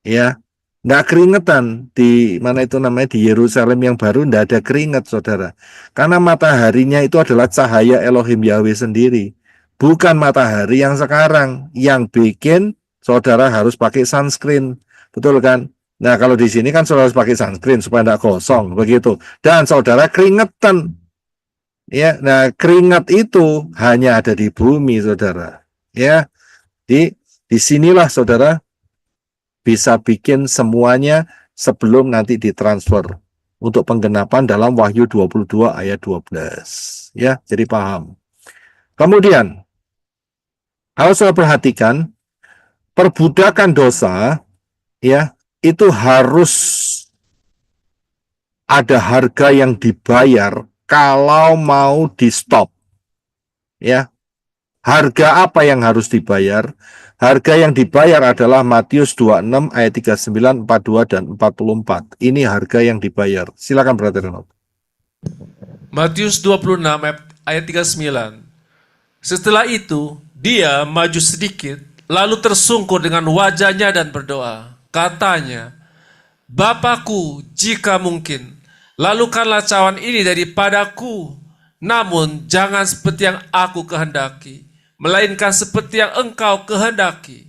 Ya, enggak keringetan di mana itu namanya, di Yerusalem yang baru enggak ada keringat saudara. Karena mataharinya itu adalah cahaya Elohim Yahweh sendiri. Bukan matahari yang sekarang yang bikin saudara harus pakai sunscreen. Betul kan? Nah, kalau di sini kan saudara harus pakai sunscreen supaya enggak gosong begitu. Dan saudara keringetan. Ya, nah keringat itu hanya ada di bumi saudara. Ya, di sinilah saudara bisa bikin semuanya sebelum nanti ditransfer untuk penggenapan dalam Wahyu 22 ayat 12. Ya, jadi paham. Kemudian, kalau saya perhatikan, perbudakan dosa, ya, itu harus ada harga yang dibayar kalau mau di stop. Ya, harga apa yang harus dibayar? Harga yang dibayar adalah Matius 26 ayat 39, 42 dan 44. Ini harga yang dibayar. Silakan Brother Renot. Matius 26 ayat 39. Setelah itu, dia maju sedikit, lalu tersungkur dengan wajahnya dan berdoa. Katanya, Bapakku, jika mungkin, lalukanlah cawan ini daripadaku. Namun, jangan seperti yang aku kehendaki, melainkan seperti yang engkau kehendaki.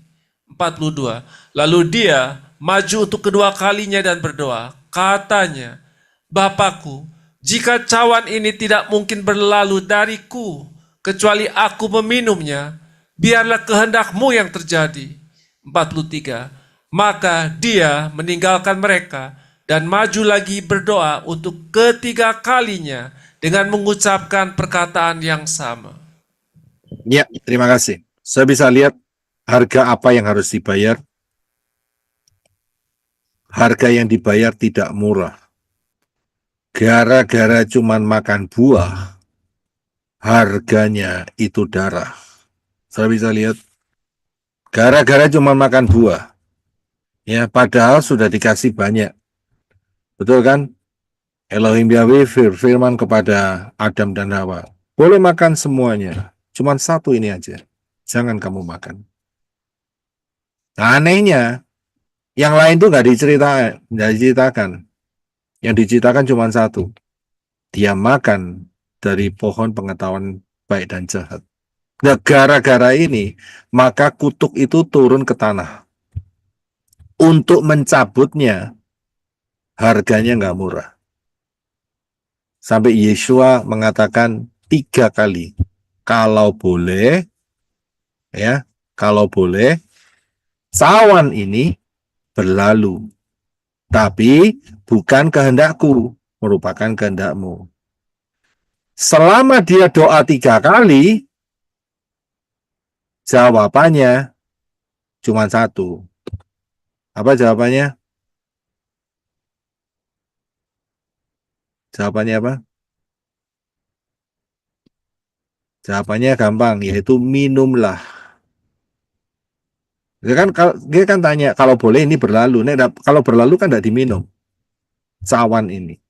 42. Lalu dia maju untuk kedua kalinya dan berdoa. Katanya, Bapakku, jika cawan ini tidak mungkin berlalu dariku, kecuali aku meminumnya, biarlah kehendakmu yang terjadi. 43. Maka dia meninggalkan mereka dan maju lagi berdoa untuk ketiga kalinya dengan mengucapkan perkataan yang sama. Ya, terima kasih. Saya bisa lihat harga apa yang harus dibayar. Harga yang dibayar tidak murah. Gara-gara cuman makan buah, harganya itu darah. Saya bisa lihat gara-gara cuma makan buah. Ya, padahal sudah dikasih banyak. Betul kan? Elohim Yahweh firman kepada Adam dan Hawa, boleh makan semuanya, Cuman satu ini aja. Jangan kamu makan. Nah, anehnya, yang lain tuh nggak diceritakan. Yang diceritakan cuma satu. Dia makan dari pohon pengetahuan baik dan jahat. Nah, gara-gara ini, maka kutuk itu turun ke tanah. Untuk mencabutnya, harganya nggak murah. Sampai Yeshua mengatakan 3 kali, kalau boleh, ya, kalau boleh, cawan ini berlalu. Tapi bukan kehendakku, merupakan kehendakmu. Selama dia doa 3 kali, jawabannya cuma satu. Apa jawabannya? Jawabannya apa? Jawabannya gampang, yaitu minumlah. Dia kan tanya, kalau boleh ini berlalu. Kalau berlalu kan tidak diminum. Cawan ini.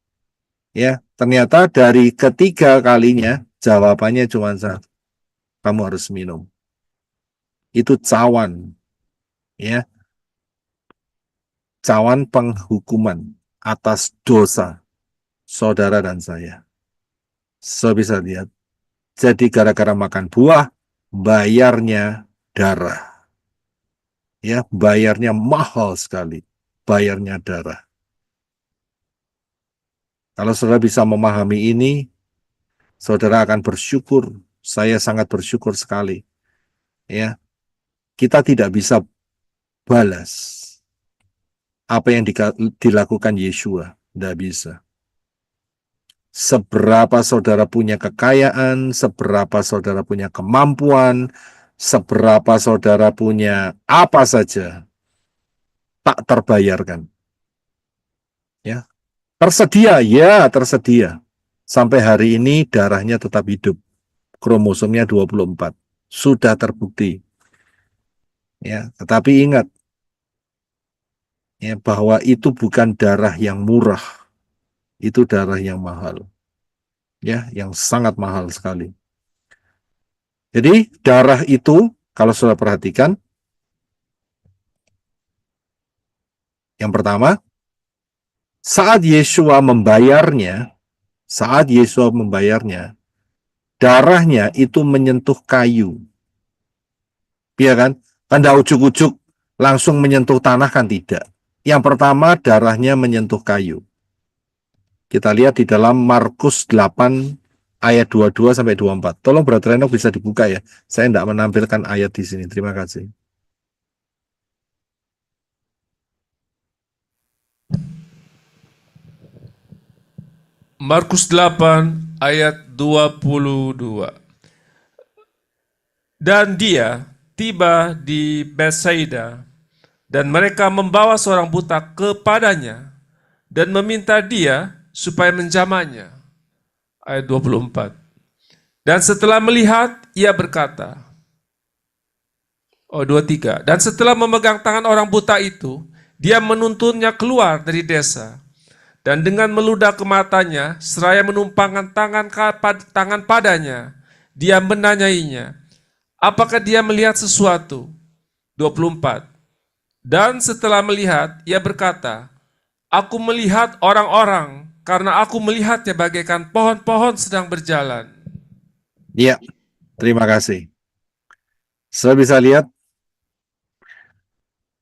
Ya, ternyata dari ketiga kalinya, jawabannya cuma satu. Kamu harus minum. Itu cawan. Ya, cawan penghukuman atas dosa saudara dan saya. So bisa lihat. Jadi gara-gara makan buah, bayarnya darah. Ya, bayarnya mahal sekali. Bayarnya darah. Kalau saudara bisa memahami ini, saudara akan bersyukur. Saya sangat bersyukur sekali. Ya, kita tidak bisa balas apa yang dilakukan Yeshua. Tidak bisa. Seberapa saudara punya kekayaan, seberapa saudara punya kemampuan, seberapa saudara punya apa saja, tak terbayarkan. Ya, tersedia, ya tersedia. Sampai hari ini darahnya tetap hidup. Kromosomnya 24. Sudah terbukti. Ya, tetapi ingat ya, bahwa itu bukan darah yang murah. Itu darah yang mahal. Ya, yang sangat mahal sekali. Jadi darah itu kalau sudah perhatikan, yang pertama, saat Yeshua membayarnya, darahnya itu menyentuh kayu. Iya kan? Kan tidak ujuk-ujuk langsung menyentuh tanah kan tidak. Yang pertama darahnya menyentuh kayu. Kita lihat di dalam Markus 8 ayat 22 sampai 24. Tolong Brother Renok bisa dibuka ya. Saya tidak menampilkan ayat di sini. Terima kasih. Markus 8 ayat 22. Dan dia tiba di Betsaida, dan mereka membawa seorang buta kepadanya dan meminta dia supaya menjamahnya. Ayat 24. Dan setelah melihat, ia berkata, 23. Dan setelah memegang tangan orang buta itu, dia menuntunnya keluar dari desa. Dan dengan meludah ke matanya, seraya menumpangkan tangan padanya, dia menanyainya, apakah dia melihat sesuatu? 24. Dan setelah melihat, ia berkata, aku melihat orang-orang, karena aku melihatnya bagaikan pohon-pohon sedang berjalan. Iya, terima kasih. Saya bisa lihat,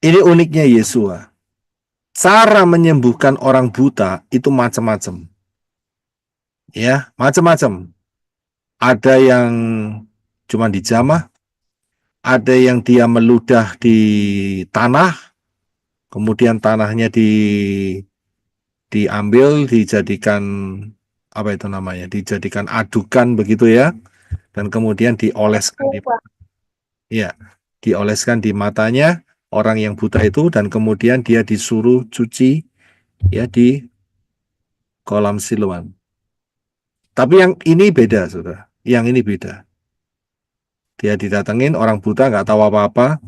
ini uniknya Yeshua. Cara menyembuhkan orang buta itu macam-macam. Ya, macam-macam. Ada yang cuma dijamah, ada yang dia meludah di tanah, kemudian tanahnya diambil, dijadikan apa itu namanya, dijadikan adukan begitu ya, dan kemudian dioleskan di matanya orang yang buta itu, dan kemudian dia disuruh cuci ya di kolam Siloam. Tapi yang ini beda, saudara. Yang ini beda. Dia didatengin orang buta nggak tahu apa-apa,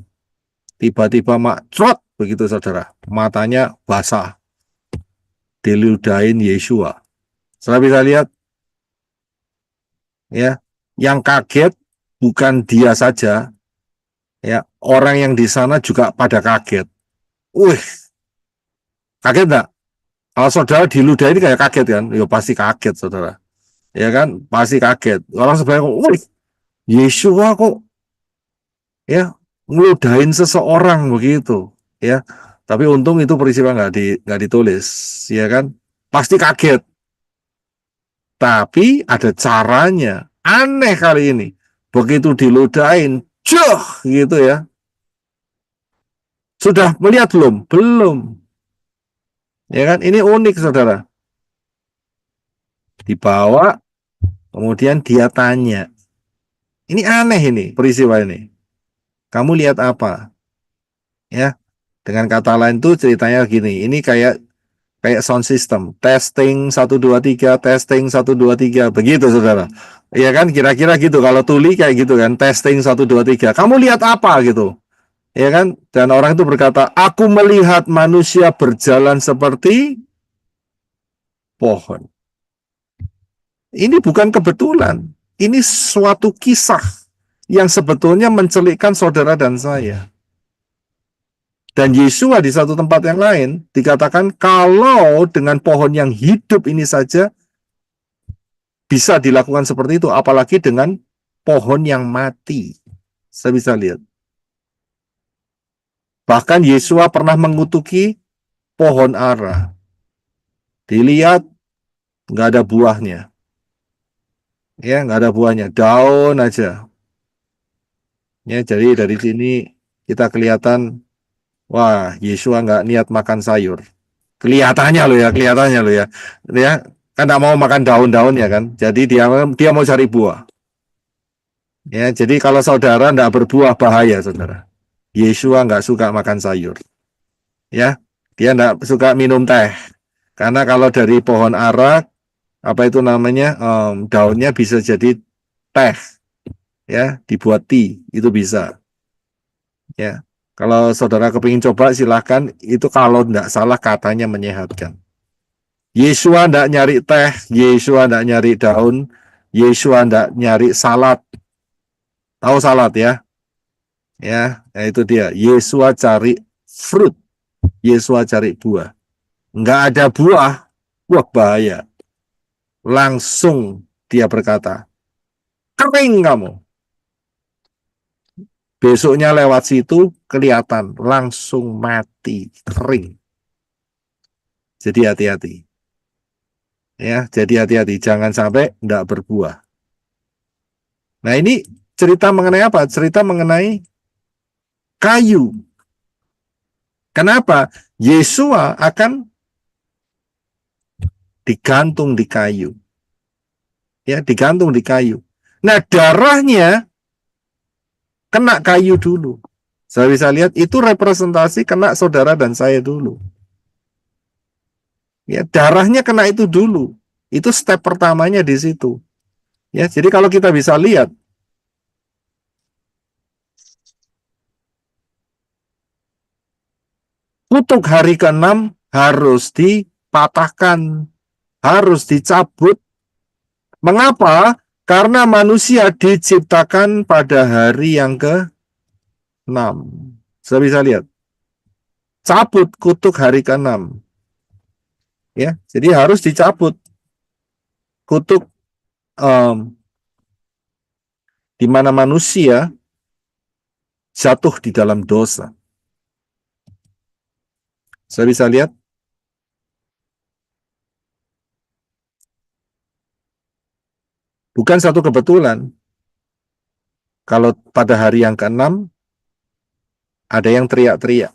tiba-tiba trot begitu saudara, matanya basah, diludahin Yeshua. Saudara bisa lihat, ya, yang kaget bukan dia saja, ya, orang yang di sana juga pada kaget. Wih, kaget enggak? Kalau saudara diludahi ini kayak kaget kan? Ya pasti kaget saudara. Ya kan? Pasti kaget. Orang sebenarnya kok, wih, Yesua kok ya ngeludahin seseorang begitu. Ya, tapi untung itu peristiwa nggak ditulis, ya kan? Pasti kaget. Tapi ada caranya. Aneh kali ini. Begitu diludahin, gitu ya. Sudah melihat belum? Belum. Ya kan? Ini unik saudara. Dibawa, kemudian dia tanya. Ini aneh ini peristiwa ini. Kamu lihat apa? Ya, dengan kata lain tuh ceritanya gini. Ini kayak sound system. Testing 1 2 3, testing 1 2 3, begitu saudara. Ya kan? Kira-kira gitu. Kalau tuli kayak gitu kan. Testing 1 2 3. Kamu lihat apa gitu? Ya kan? Dan orang itu berkata, aku melihat manusia berjalan seperti pohon. Ini bukan kebetulan. Ini suatu kisah yang sebetulnya mencelikkan saudara dan saya. Dan Yesua di satu tempat yang lain dikatakan kalau dengan pohon yang hidup ini saja bisa dilakukan seperti itu, apalagi dengan pohon yang mati. Saya bisa lihat. Bahkan Yesua pernah mengutuki pohon ara. Dilihat nggak ada buahnya. Ya, nggak ada buahnya, daun aja. Ya, jadi dari sini kita kelihatan, wah, Yesua nggak niat makan sayur. Kelihatannya loh ya. Dia kan nggak mau makan daun-daun ya kan. Jadi dia mau cari buah. Ya, jadi kalau saudara nggak berbuah bahaya saudara. Yesua nggak suka makan sayur. Ya, dia nggak suka minum teh. Karena kalau dari pohon ara, apa itu namanya, daunnya bisa jadi teh. Ya, dibuat tea itu bisa. Ya, kalau saudara kepingin coba silahkan. Itu kalau nggak salah katanya menyehatkan. Yesua nggak nyari teh, Yesua nggak nyari daun, Yesua nggak nyari salad. Tahu salad ya? Ya, itu dia. Yesua cari fruit, Yesua cari buah. Nggak ada buah, wah bahaya. Langsung dia berkata, kering kamu. Besoknya lewat situ kelihatan langsung mati, kering. Jadi hati-hati. Ya, jadi hati-hati, jangan sampai enggak berbuah. Nah, ini cerita mengenai apa? Cerita mengenai kayu. Kenapa? Yesua akan digantung di kayu. Ya, digantung di kayu. Nah, darahnya kena kayu dulu. Saya bisa lihat itu representasi kena saudara dan saya dulu. Ya, darahnya kena itu dulu. Itu step pertamanya di situ. Ya, jadi kalau kita bisa lihat kutuk hari ke-6 harus dipatahkan, harus dicabut. Mengapa? Karena manusia diciptakan pada hari yang ke-6. Saya bisa lihat. Cabut kutuk hari ke-6. Ya, jadi harus dicabut kutuk di mana manusia jatuh di dalam dosa. Saya bisa lihat bukan satu kebetulan kalau pada hari yang ke-6 ada yang teriak-teriak.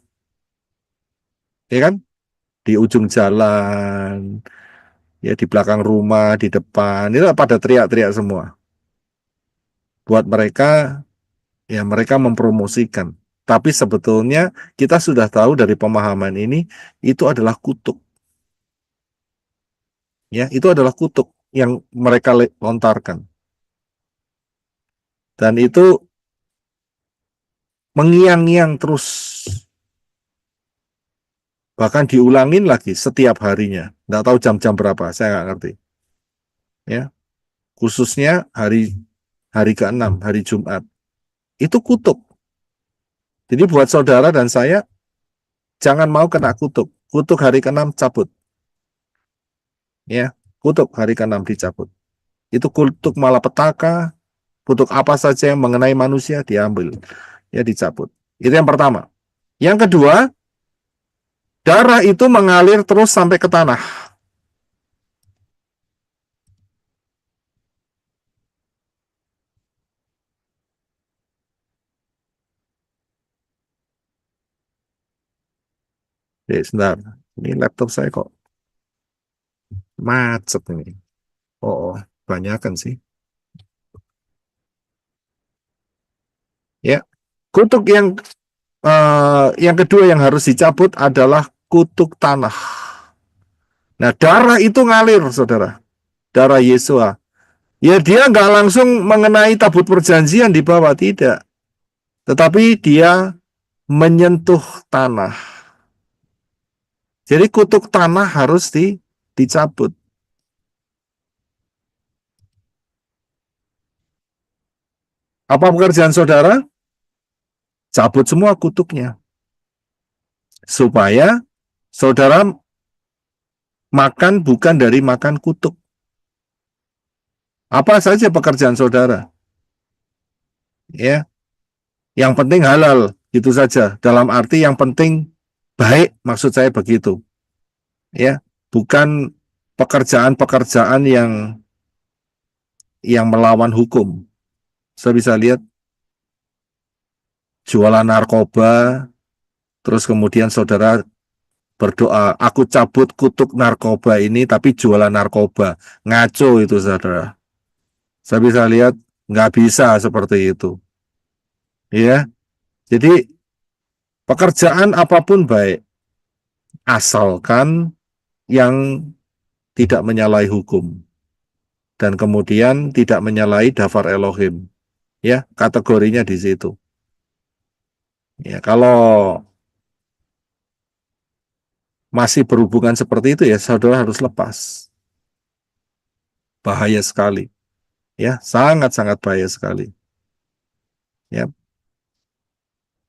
Ya kan? Di ujung jalan, ya di belakang rumah, di depan, itu pada teriak-teriak semua. Buat mereka, ya mereka mempromosikan. Tapi sebetulnya kita sudah tahu dari pemahaman ini, itu adalah kutuk. Ya, itu adalah kutuk yang mereka lontarkan. Dan itu mengiang-ngiang terus. Bahkan diulangin lagi setiap harinya. Nggak tahu jam-jam berapa, saya nggak ngerti. Ya, khususnya hari hari ke-6, hari Jumat. Itu kutuk. Jadi buat saudara dan saya, jangan mau kena kutuk. Kutuk hari ke-6 cabut. Ya, kutuk hari ke-6 dicabut. Itu kutuk malapetaka, kutuk apa saja yang mengenai manusia diambil, ya dicabut. Itu yang pertama. Yang kedua, darah itu mengalir terus sampai ke tanah. Sebentar, ini laptop saya kok macet ini. Oh, banyakan sih. Ya, kutuk yang kedua yang harus dicabut adalah kutuk tanah. Nah, darah itu ngalir, saudara. Darah Yesua. Ya, dia nggak langsung mengenai tabut perjanjian di bawah, tidak. Tetapi dia menyentuh tanah. Jadi kutuk tanah harus dicabut. Apa pekerjaan saudara? Cabut semua kutuknya. Supaya saudara makan bukan dari makan kutuk. Apa saja pekerjaan saudara? Ya, yang penting halal, itu saja. Dalam arti yang penting baik, maksud saya begitu. Ya, bukan pekerjaan-pekerjaan yang melawan hukum. Saya bisa lihat jualan narkoba, terus kemudian saudara berdoa, aku cabut kutuk narkoba ini, tapi jualan narkoba. Ngaco itu, saudara. Saya bisa lihat, nggak bisa seperti itu. Ya, jadi pekerjaan apapun baik, asalkan yang tidak menyalahi hukum. Dan kemudian tidak menyalahi dafar Elohim. Ya, kategorinya di situ. Ya, kalau masih berhubungan seperti itu ya saudara harus lepas. Bahaya sekali. Ya, sangat-sangat bahaya sekali. Ya.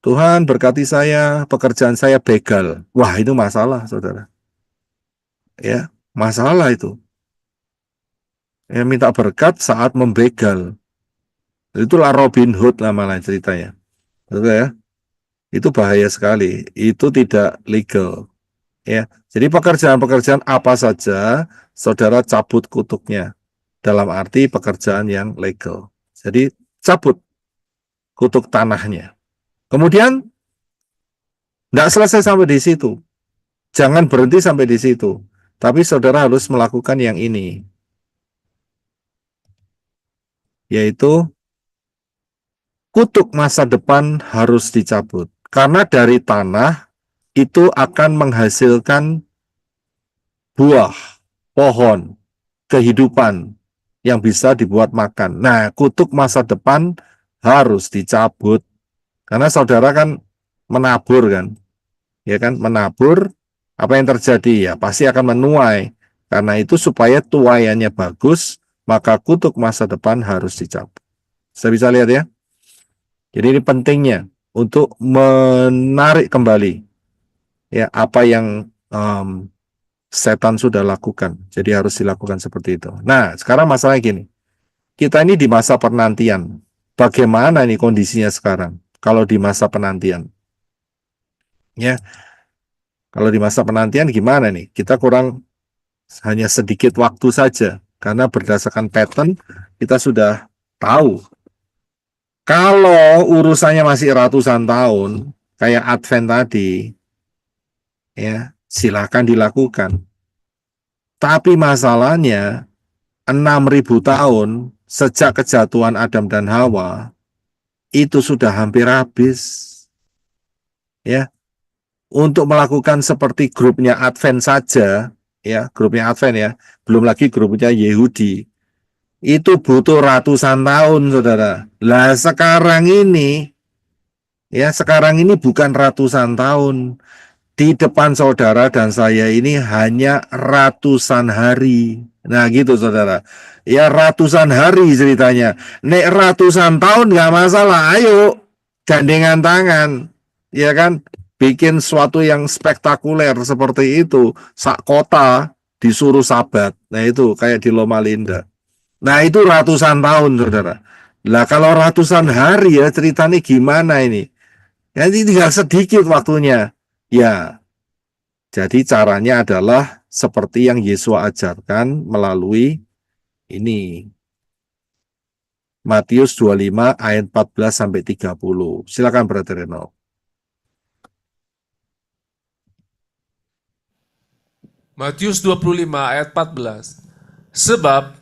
Tuhan berkati saya, pekerjaan saya begal. Wah, itu masalah, saudara. Ya, masalah itu. Ya, minta berkat saat membegal. Itulah Robin Hood namanya ceritanya. Betul ya? Itu bahaya sekali. Itu tidak legal. Ya, jadi pekerjaan-pekerjaan apa saja saudara cabut kutuknya dalam arti pekerjaan yang legal. Jadi cabut kutuk tanahnya. Kemudian nggak selesai sampai di situ. Jangan berhenti sampai di situ. Tapi saudara harus melakukan yang ini, yaitu kutuk masa depan harus dicabut. Karena dari tanah itu akan menghasilkan buah, pohon, kehidupan yang bisa dibuat makan. Nah, kutuk masa depan harus dicabut. Karena saudara kan menabur kan. Ya kan, menabur, apa yang terjadi? Ya, pasti akan menuai. Karena itu supaya tuaiannya bagus, maka kutuk masa depan harus dicabut. Saya bisa lihat ya. Jadi ini pentingnya untuk menarik kembali ya apa yang setan sudah lakukan. Jadi harus dilakukan seperti itu. Nah, sekarang masalahnya gini. Kita ini di masa penantian. Bagaimana nih kondisinya sekarang? Kalau di masa penantian. Ya, kalau di masa penantian gimana nih? Kita kurang hanya sedikit waktu saja. Karena berdasarkan pattern, kita sudah tahu. Kalau urusannya masih ratusan tahun, kayak Advent tadi, ya silakan dilakukan. Tapi masalahnya 6.000 tahun sejak kejatuhan Adam dan Hawa itu sudah hampir habis. Ya, untuk melakukan seperti grupnya Advent saja, ya grupnya Advent ya, belum lagi grupnya Yehudi, itu butuh ratusan tahun, saudara. Lah sekarang ini, ya sekarang ini bukan ratusan tahun. di depan saudara dan saya ini hanya ratusan hari. Nah gitu saudara. Ya ratusan hari ceritanya. Nek ratusan tahun nggak masalah. Ayo gandengan tangan. Ya kan? Bikin sesuatu yang spektakuler seperti itu. Sak kota disuruh sabat. Nah itu kayak di Loma Linda. Nah itu ratusan tahun saudara. Lah kalau ratusan hari ya ceritanya gimana ini? Ya ini tinggal sedikit waktunya. Ya, jadi caranya adalah seperti yang Yesus ajarkan melalui ini. Matius 25 ayat 14 sampai 30. Silakan Brother Reno. Matius 25 ayat 14. Sebab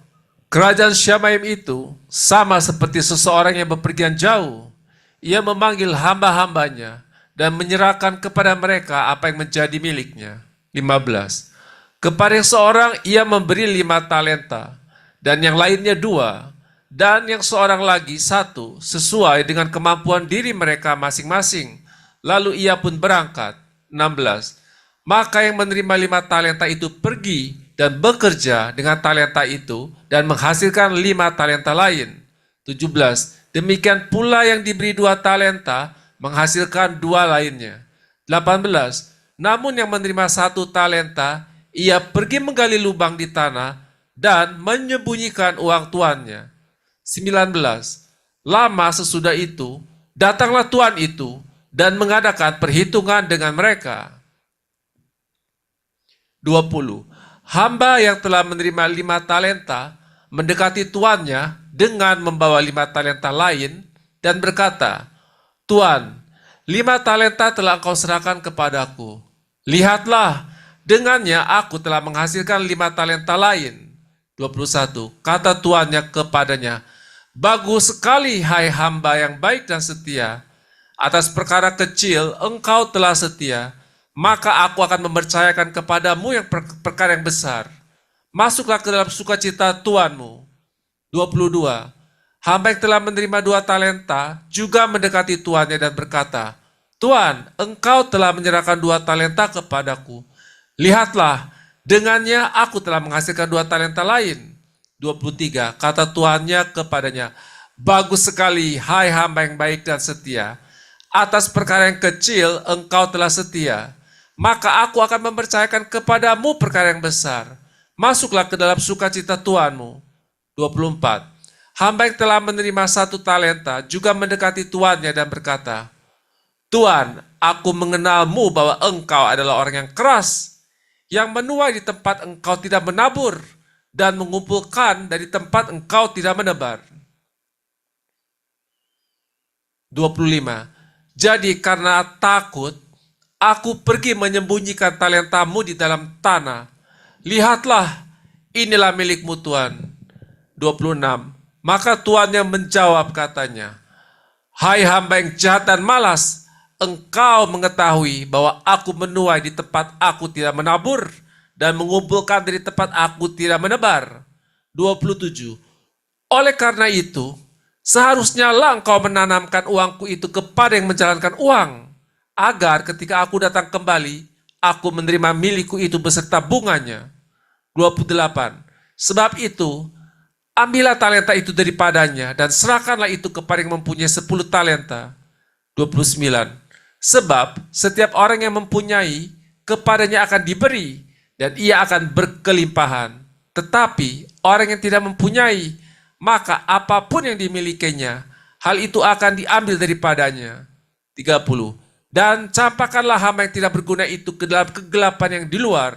kerajaan Syamaim itu sama seperti seseorang yang bepergian jauh. Ia memanggil hamba-hambanya dan menyerahkan kepada mereka apa yang menjadi miliknya. 15. Kepada yang seorang ia memberi 5 talenta, dan yang lainnya 2, dan yang seorang lagi 1, sesuai dengan kemampuan diri mereka masing-masing. Lalu ia pun berangkat. 16. Maka yang menerima 5 talenta itu pergi dan bekerja dengan talenta itu dan menghasilkan 5 talenta lain. 17. Demikian pula yang diberi 2 talenta menghasilkan 2 lainnya. 18. Namun yang menerima 1 talenta, ia pergi menggali lubang di tanah dan menyembunyikan uang tuannya. 19. Lama sesudah itu, datanglah tuan itu dan mengadakan perhitungan dengan mereka. 20. Hamba yang telah menerima 5 talenta mendekati tuannya dengan membawa 5 talenta lain dan berkata, Tuan, 5 talenta telah engkau serahkan kepadaku. Lihatlah, dengannya aku telah menghasilkan 5 talenta lain. 21. Kata tuannya kepadanya, Bagus sekali hai hamba yang baik dan setia. Atas perkara kecil engkau telah setia, maka aku akan mempercayakan kepadamu yang perkara yang besar. Masuklah ke dalam sukacita tuanmu. 22. Hamba yang telah menerima 2 talenta juga mendekati tuannya dan berkata, Tuan, engkau telah menyerahkan 2 talenta kepadaku. Lihatlah, dengannya aku telah menghasilkan 2 talenta lain. 23. Kata tuannya kepadanya, Bagus sekali, hai hamba yang baik dan setia. Atas perkara yang kecil engkau telah setia, maka aku akan mempercayakan kepadamu perkara yang besar. Masuklah ke dalam sukacita tuanmu. 24. Hamba yang telah menerima 1 talenta juga mendekati tuannya dan berkata, Tuan, aku mengenalmu bahwa engkau adalah orang yang keras, yang menuai di tempat engkau tidak menabur, dan mengumpulkan dari tempat engkau tidak menebar. 25. Jadi karena takut, aku pergi menyembunyikan talentamu di dalam tanah. Lihatlah, inilah milikmu Tuan. 26. Maka tuannya menjawab katanya, Hai hamba yang jahat dan malas, engkau mengetahui bahwa aku menuai di tempat aku tidak menabur dan mengumpulkan dari tempat aku tidak menebar. 27. Oleh karena itu, seharusnya lah engkau menanamkan uangku itu kepada yang menjalankan uang, agar ketika aku datang kembali, aku menerima milikku itu beserta bunganya. 28. Sebab itu, ambillah talenta itu daripadanya dan serahkanlah itu kepada yang mempunyai 10 talenta. 29. Sebab setiap orang yang mempunyai, kepadanya akan diberi dan ia akan berkelimpahan. Tetapi orang yang tidak mempunyai, maka apapun yang dimilikinya, hal itu akan diambil daripadanya. 30. Dan campakkanlah hamba yang tidak berguna itu ke dalam kegelapan yang di luar.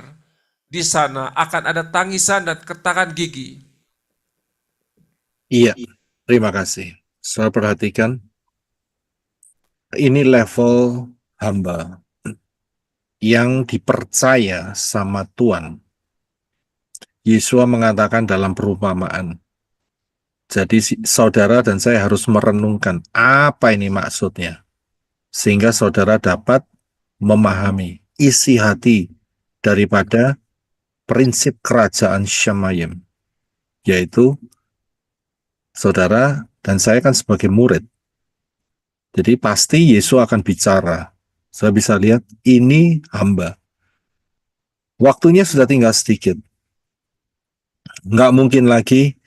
Di sana akan ada tangisan dan kertakan gigi. Iya, terima kasih. Saya perhatikan, ini level hamba yang dipercaya sama Tuhan. Yesus mengatakan dalam perumpamaan. Jadi saudara dan saya harus merenungkan apa ini maksudnya. Sehingga saudara dapat memahami isi hati daripada prinsip kerajaan Shamayim. Yaitu saudara dan saya kan sebagai murid. Jadi pasti Yesus akan bicara. Saya bisa lihat ini hamba. Waktunya sudah tinggal sedikit. Nggak mungkin lagi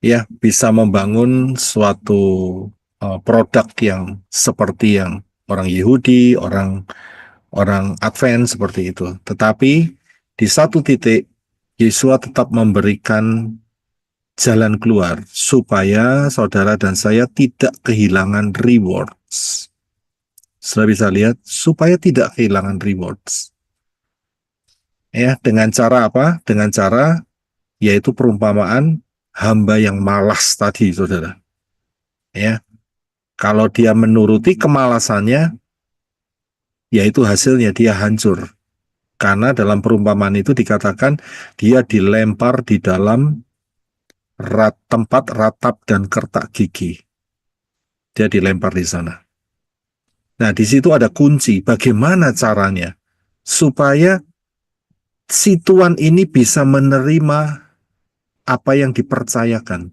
ya bisa membangun suatu produk yang seperti yang orang Yahudi, orang Advent seperti itu. Tetapi di satu titik Yesua tetap memberikan jalan keluar supaya saudara dan saya tidak kehilangan rewards. Saudara bisa lihat supaya tidak kehilangan rewards. Ya, dengan cara apa? Dengan cara yaitu perumpamaan hamba yang malas tadi, saudara. Ya, kalau dia menuruti kemalasannya, yaitu hasilnya dia hancur. Karena dalam perumpamaan itu dikatakan dia dilempar di dalam tempat ratap dan kertak gigi. Dia dilempar di sana. Nah, di situ ada kunci. Bagaimana caranya supaya si tuan ini bisa menerima apa yang dipercayakan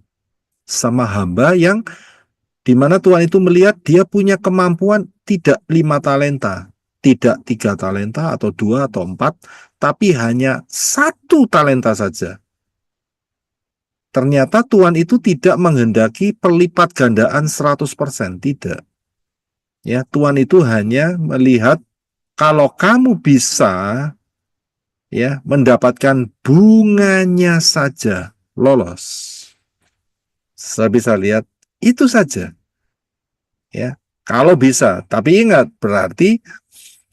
sama hamba yang dimana Tuhan itu melihat dia punya kemampuan tidak 5 talenta, tidak 3 talenta atau 2 atau 4, tapi hanya 1 talenta saja. Ternyata Tuhan itu tidak menghendaki pelipat gandaan 100%, tidak. Ya, Tuhan itu hanya melihat kalau kamu bisa ya mendapatkan bunganya saja lolos. Saya bisa lihat itu saja. Ya, kalau bisa. Tapi ingat, berarti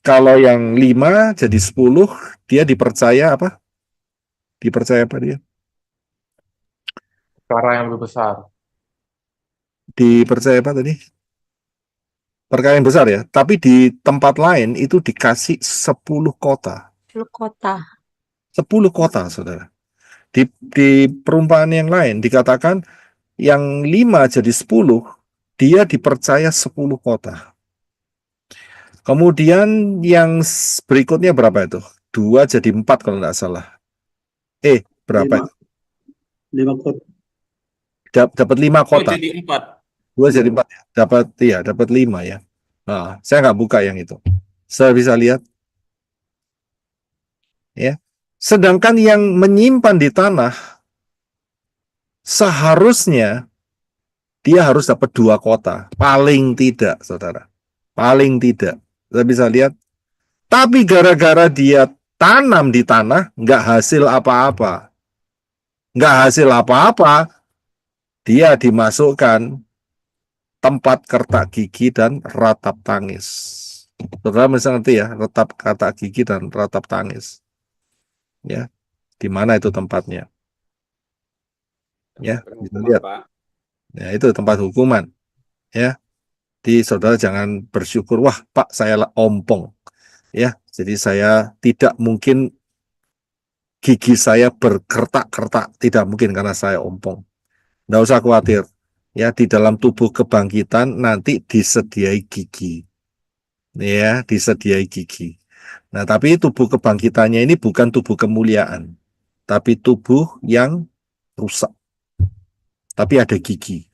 kalau yang 5 jadi 10, dia dipercaya apa? Dipercaya apa dia? Cara yang lebih besar. Dipercaya apa tadi? Perkara yang besar ya. Tapi di tempat lain itu dikasih 10 kota. 10 kota. 10 kota, saudara. Di perumpamaan yang lain dikatakan yang 5 jadi 10, dia dipercaya 10 kota. Kemudian yang berikutnya berapa itu? 2 jadi 4 kalau tidak salah. Berapa? 5 kota. Dapat 5 Oh, kota. jadi 4. 2 jadi 4 ya. Dapat 5 ya. Nah, saya nggak buka yang itu. Saya bisa lihat. Ya. Sedangkan yang menyimpan di tanah seharusnya dia harus dapat 2 kota. Paling tidak, saudara. Paling tidak. Saya bisa lihat. Tapi gara-gara dia tanam di tanah, nggak hasil apa-apa. Nggak hasil apa-apa, dia dimasukkan tempat kertak gigi dan ratap tangis. Saudara mesti ngerti ya, kertak gigi dan ratap tangis. Ya, di mana itu tempatnya? Ya, bisa lihat. Ya, itu tempat hukuman. Ya, di saudara jangan bersyukur, wah Pak saya ompong. Ya, jadi saya tidak mungkin gigi saya berkertak-kertak, tidak mungkin karena saya ompong. Nggak usah khawatir. Ya, di dalam tubuh kebangkitan nanti disediai gigi. Ya, disediai gigi. Nah, tapi tubuh kebangkitannya ini bukan tubuh kemuliaan, tapi tubuh yang rusak. Tapi ada gigi.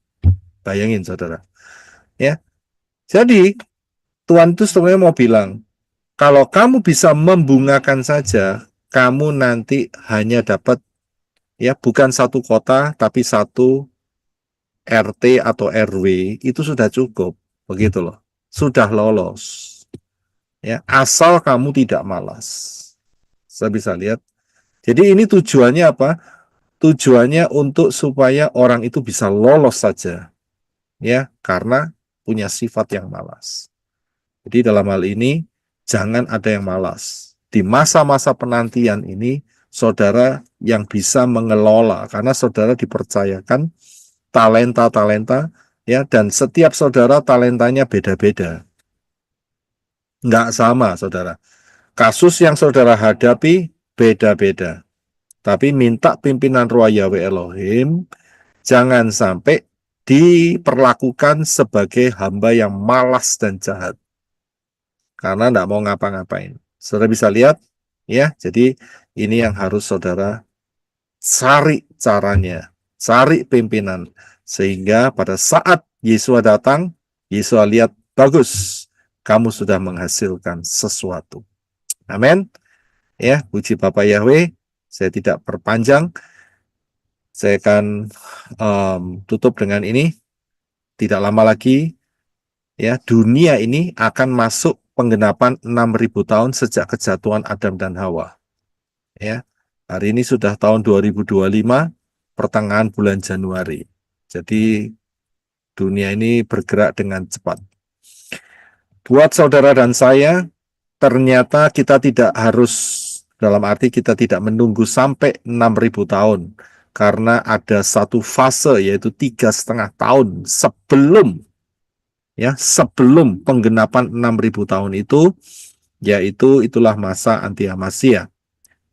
Bayangin, saudara. Ya. Jadi, Tuhan itu sebenarnya mau bilang, kalau kamu bisa membungakan saja, kamu nanti hanya dapat ya bukan 1 kota, tapi 1 RT atau RW itu sudah cukup, begitu loh. Sudah lolos. Ya, asal kamu tidak malas. Saya bisa lihat. Jadi ini tujuannya apa? Tujuannya untuk supaya orang itu bisa lolos saja. Ya, karena punya sifat yang malas. Jadi dalam hal ini jangan ada yang malas. Di masa-masa penantian ini saudara yang bisa mengelola karena saudara dipercayakan talenta-talenta ya dan setiap saudara talentanya beda-beda. Nggak sama, saudara. Kasus yang saudara hadapi beda-beda. Tapi minta pimpinan Roh Yahweh Elohim jangan sampai diperlakukan sebagai hamba yang malas dan jahat. Karena nggak mau ngapa-ngapain. Saudara bisa lihat, ya. Jadi ini yang harus saudara cari caranya, cari pimpinan. Sehingga pada saat Yesus datang, Yesus lihat bagus. kamu sudah menghasilkan sesuatu. Amin. Ya, puji Bapa Yahweh. Saya tidak perpanjang. Saya akan tutup dengan ini. Tidak lama lagi, ya, dunia ini akan masuk penggenapan 6.000 tahun sejak kejatuhan Adam dan Hawa. Ya, hari ini sudah tahun 2025, pertengahan bulan Januari. Jadi dunia ini bergerak dengan cepat. Buat saudara dan saya, ternyata kita tidak harus, dalam arti kita tidak menunggu sampai 6.000 tahun. Karena ada satu fase, yaitu 3,5 tahun sebelum penggenapan 6.000 tahun itu, yaitu itulah masa anti-Hamasia.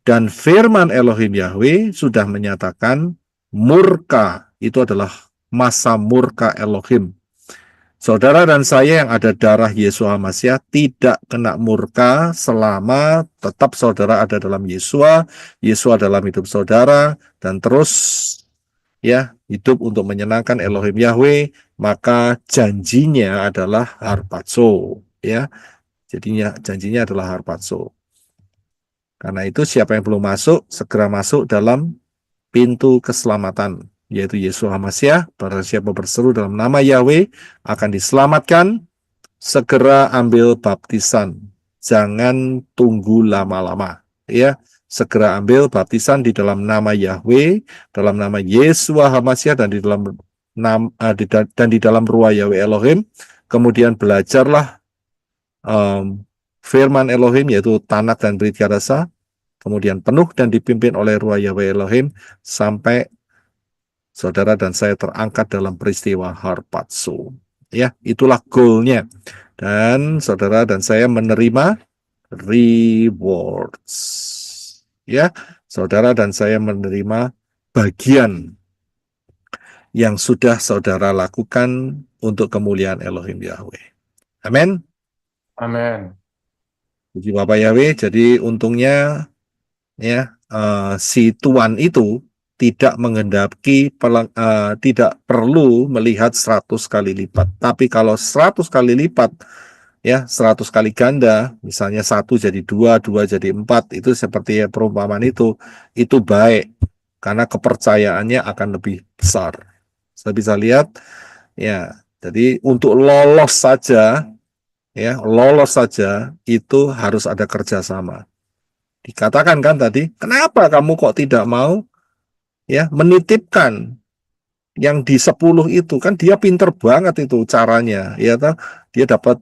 Dan firman Elohim Yahweh sudah menyatakan murka, itu adalah masa murka Elohim. Saudara dan saya yang ada darah Yesua HaMasyiah tidak kena murka selama tetap saudara ada dalam Yesua, Yesua dalam hidup saudara, dan terus ya hidup untuk menyenangkan Elohim Yahweh, maka janjinya adalah harpazo, ya. Jadinya janjinya adalah harpazo. Karena itu siapa yang belum masuk, segera masuk dalam pintu keselamatan, yaitu Yesua HaMasyiah. Barang siapa berseru dalam nama Yahweh akan diselamatkan. Segera ambil baptisan, jangan tunggu lama-lama, ya. Segera ambil baptisan di dalam nama Yahweh, dalam nama Yesua HaMasyiah, dan di dalam ruah Yahweh Elohim. Kemudian belajarlah firman Elohim, yaitu Tanakh dan Brit Hadasah. Kemudian penuh dan dipimpin oleh ruah Yahweh Elohim sampai saudara dan saya terangkat dalam peristiwa harpazo. Ya, itulah goalnya. Dan saudara dan saya menerima rewards. Ya, saudara dan saya menerima bagian yang sudah saudara lakukan untuk kemuliaan Elohim Yahweh. Amin. Amin. Puji Bapak Yahweh. Jadi untungnya ya, si tuan itu tidak menghendaki tidak perlu melihat 100 kali lipat. Tapi kalau 100 kali lipat, ya 100 kali ganda, misalnya 1 jadi 2, 2 jadi 4, itu seperti perumpamaan itu baik. Karena kepercayaannya akan lebih besar. Saya bisa lihat, ya, jadi untuk lolos saja itu harus ada kerjasama. Dikatakan kan tadi, kenapa kamu kok tidak mau ya menitipkan yang di 10 itu? Kan dia pinter banget itu caranya, ya toh. Dia dapat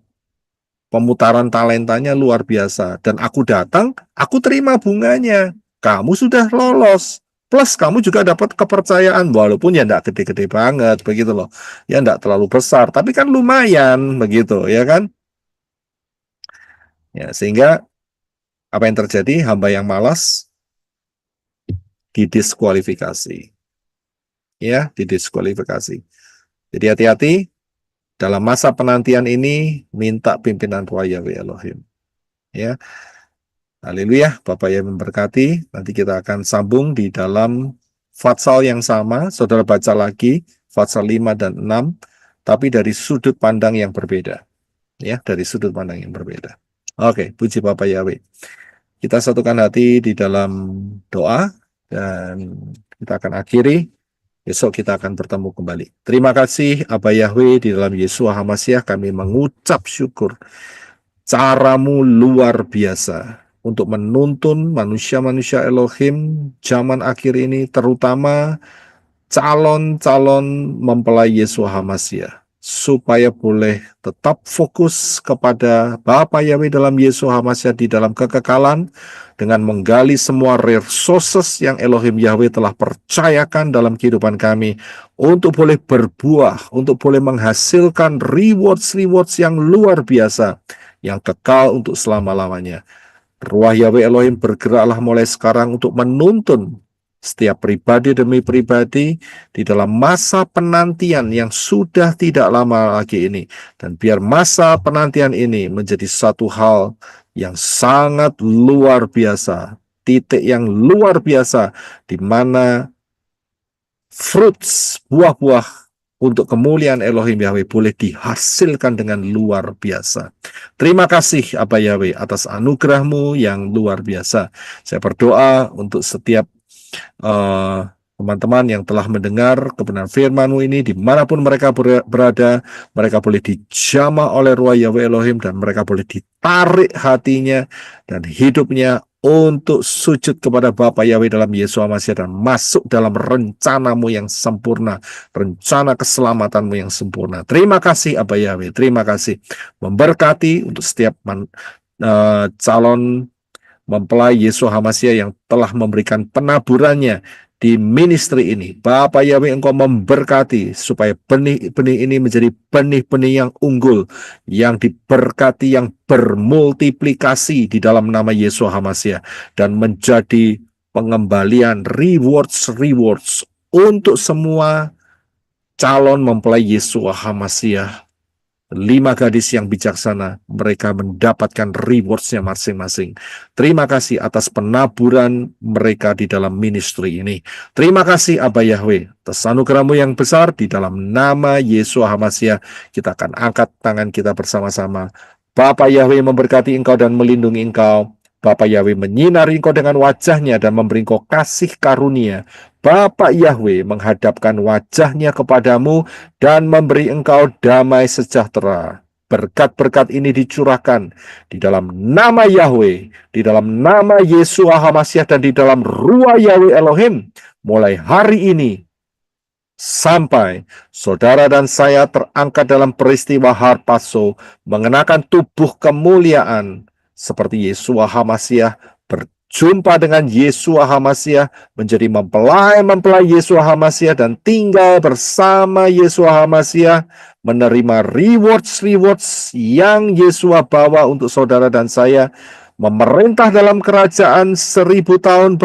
pemutaran talentanya luar biasa, dan aku datang, aku terima bunganya. Kamu sudah lolos, plus kamu juga dapat kepercayaan, walaupun ya enggak gede-gede banget begitu loh. Ya enggak terlalu besar, tapi kan lumayan begitu, ya kan? Ya, sehingga apa yang terjadi? Hamba yang malas didiskualifikasi. Ya, didiskualifikasi. Jadi hati-hati dalam masa penantian ini, minta pimpinan Ruah Yahweh Elohim. Ya. Haleluya, Bapak yang memberkati. Nanti kita akan sambung di dalam Fatsal yang sama. Saudara baca lagi Fatsal 5 dan 6, tapi dari sudut pandang yang berbeda. Ya, dari sudut pandang yang berbeda. Oke, puji Bapak Yahweh. Kita satukan hati di dalam doa dan kita akan akhiri. Besok kita akan bertemu kembali. Terima kasih Abah Yahweh, di dalam Yesua HaMasyiah kami mengucap syukur. Caramu luar biasa untuk menuntun manusia-manusia Elohim zaman akhir ini, terutama calon-calon mempelai Yesua HaMasyiah, supaya boleh tetap fokus kepada Bapa Yahweh dalam Yesua HaMasyiah di dalam kekekalan, dengan menggali semua resources yang Elohim Yahweh telah percayakan dalam kehidupan kami, untuk boleh berbuah, untuk boleh menghasilkan rewards yang luar biasa, yang kekal untuk selama-lamanya. Ruah Yahweh Elohim bergeraklah mulai sekarang untuk menuntun setiap pribadi demi pribadi di dalam masa penantian yang sudah tidak lama lagi ini. Dan biar masa penantian ini menjadi satu hal yang sangat luar biasa, titik yang luar biasa, di mana fruits, buah-buah untuk kemuliaan Elohim Yahweh boleh dihasilkan dengan luar biasa. Terima kasih Abah Yahweh atas anugerah-Mu yang luar biasa. Saya berdoa untuk setiap teman-teman yang telah mendengar kebenaran firman-Mu ini, dimanapun mereka berada, mereka boleh dijamah oleh Ruah Yahweh Elohim, dan mereka boleh ditarik hatinya dan hidupnya untuk sujud kepada Bapa Yahweh dalam Yesus Hamasiah dan masuk dalam rencana-Mu yang sempurna, rencana keselamatan-Mu yang sempurna. Terima kasih Abah Yahweh, terima kasih. Memberkati untuk setiap calon mempelai Yesus Hamasiah yang telah memberikan penaburannya di ministry ini. Bapa Yahweh, Engkau memberkati supaya benih-benih ini menjadi benih-benih yang unggul, yang diberkati, yang bermultiplikasi di dalam nama Yesus Hamasiah, dan menjadi pengembalian rewards untuk semua calon mempelai Yesus Hamasiah. 5 gadis yang bijaksana, mereka mendapatkan rewards-nya masing-masing. Terima kasih atas penaburan mereka di dalam ministry ini. Terima kasih Abah Yahweh atas anugerah-Mu yang besar. Di dalam nama Yesus Hamasiah, kita akan angkat tangan kita bersama-sama. Bapa Yahweh memberkati engkau dan melindungi engkau. Bapa Yahweh menyinari engkau dengan wajah-Nya dan memberi engkau kasih karunia. Bapa Yahweh menghadapkan wajah-Nya kepadamu dan memberi engkau damai sejahtera. Berkat-berkat ini dicurahkan di dalam nama Yahweh, di dalam nama Yesus Hamasiah, dan di dalam Ruah Yahweh Elohim, mulai hari ini sampai saudara dan saya terangkat dalam peristiwa Harpaso, mengenakan tubuh kemuliaan seperti Yesus Hamasiah, berjumpa dengan Yesus Hamasiah, menjadi mempelai Yesus Hamasiah, dan tinggal bersama Yesus Hamasiah, menerima rewards yang Yesus bawa untuk saudara dan saya, memerintah dalam kerajaan 1000 tahun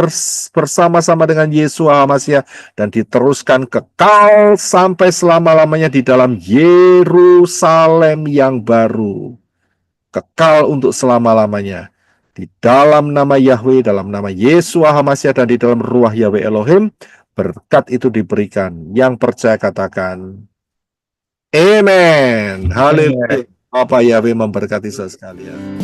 bersama-sama dengan Yesus Hamasiah, dan diteruskan kekal sampai selama-lamanya di dalam Yerusalem yang baru. Kekal untuk selama-lamanya. Di dalam nama Yahweh, dalam nama Yesus Hamasiah, dan di dalam Ruah Yahweh Elohim, berkat itu diberikan. Yang percaya katakan, Amen. Haleluya. Bapak Yahweh memberkati saudara sekalian.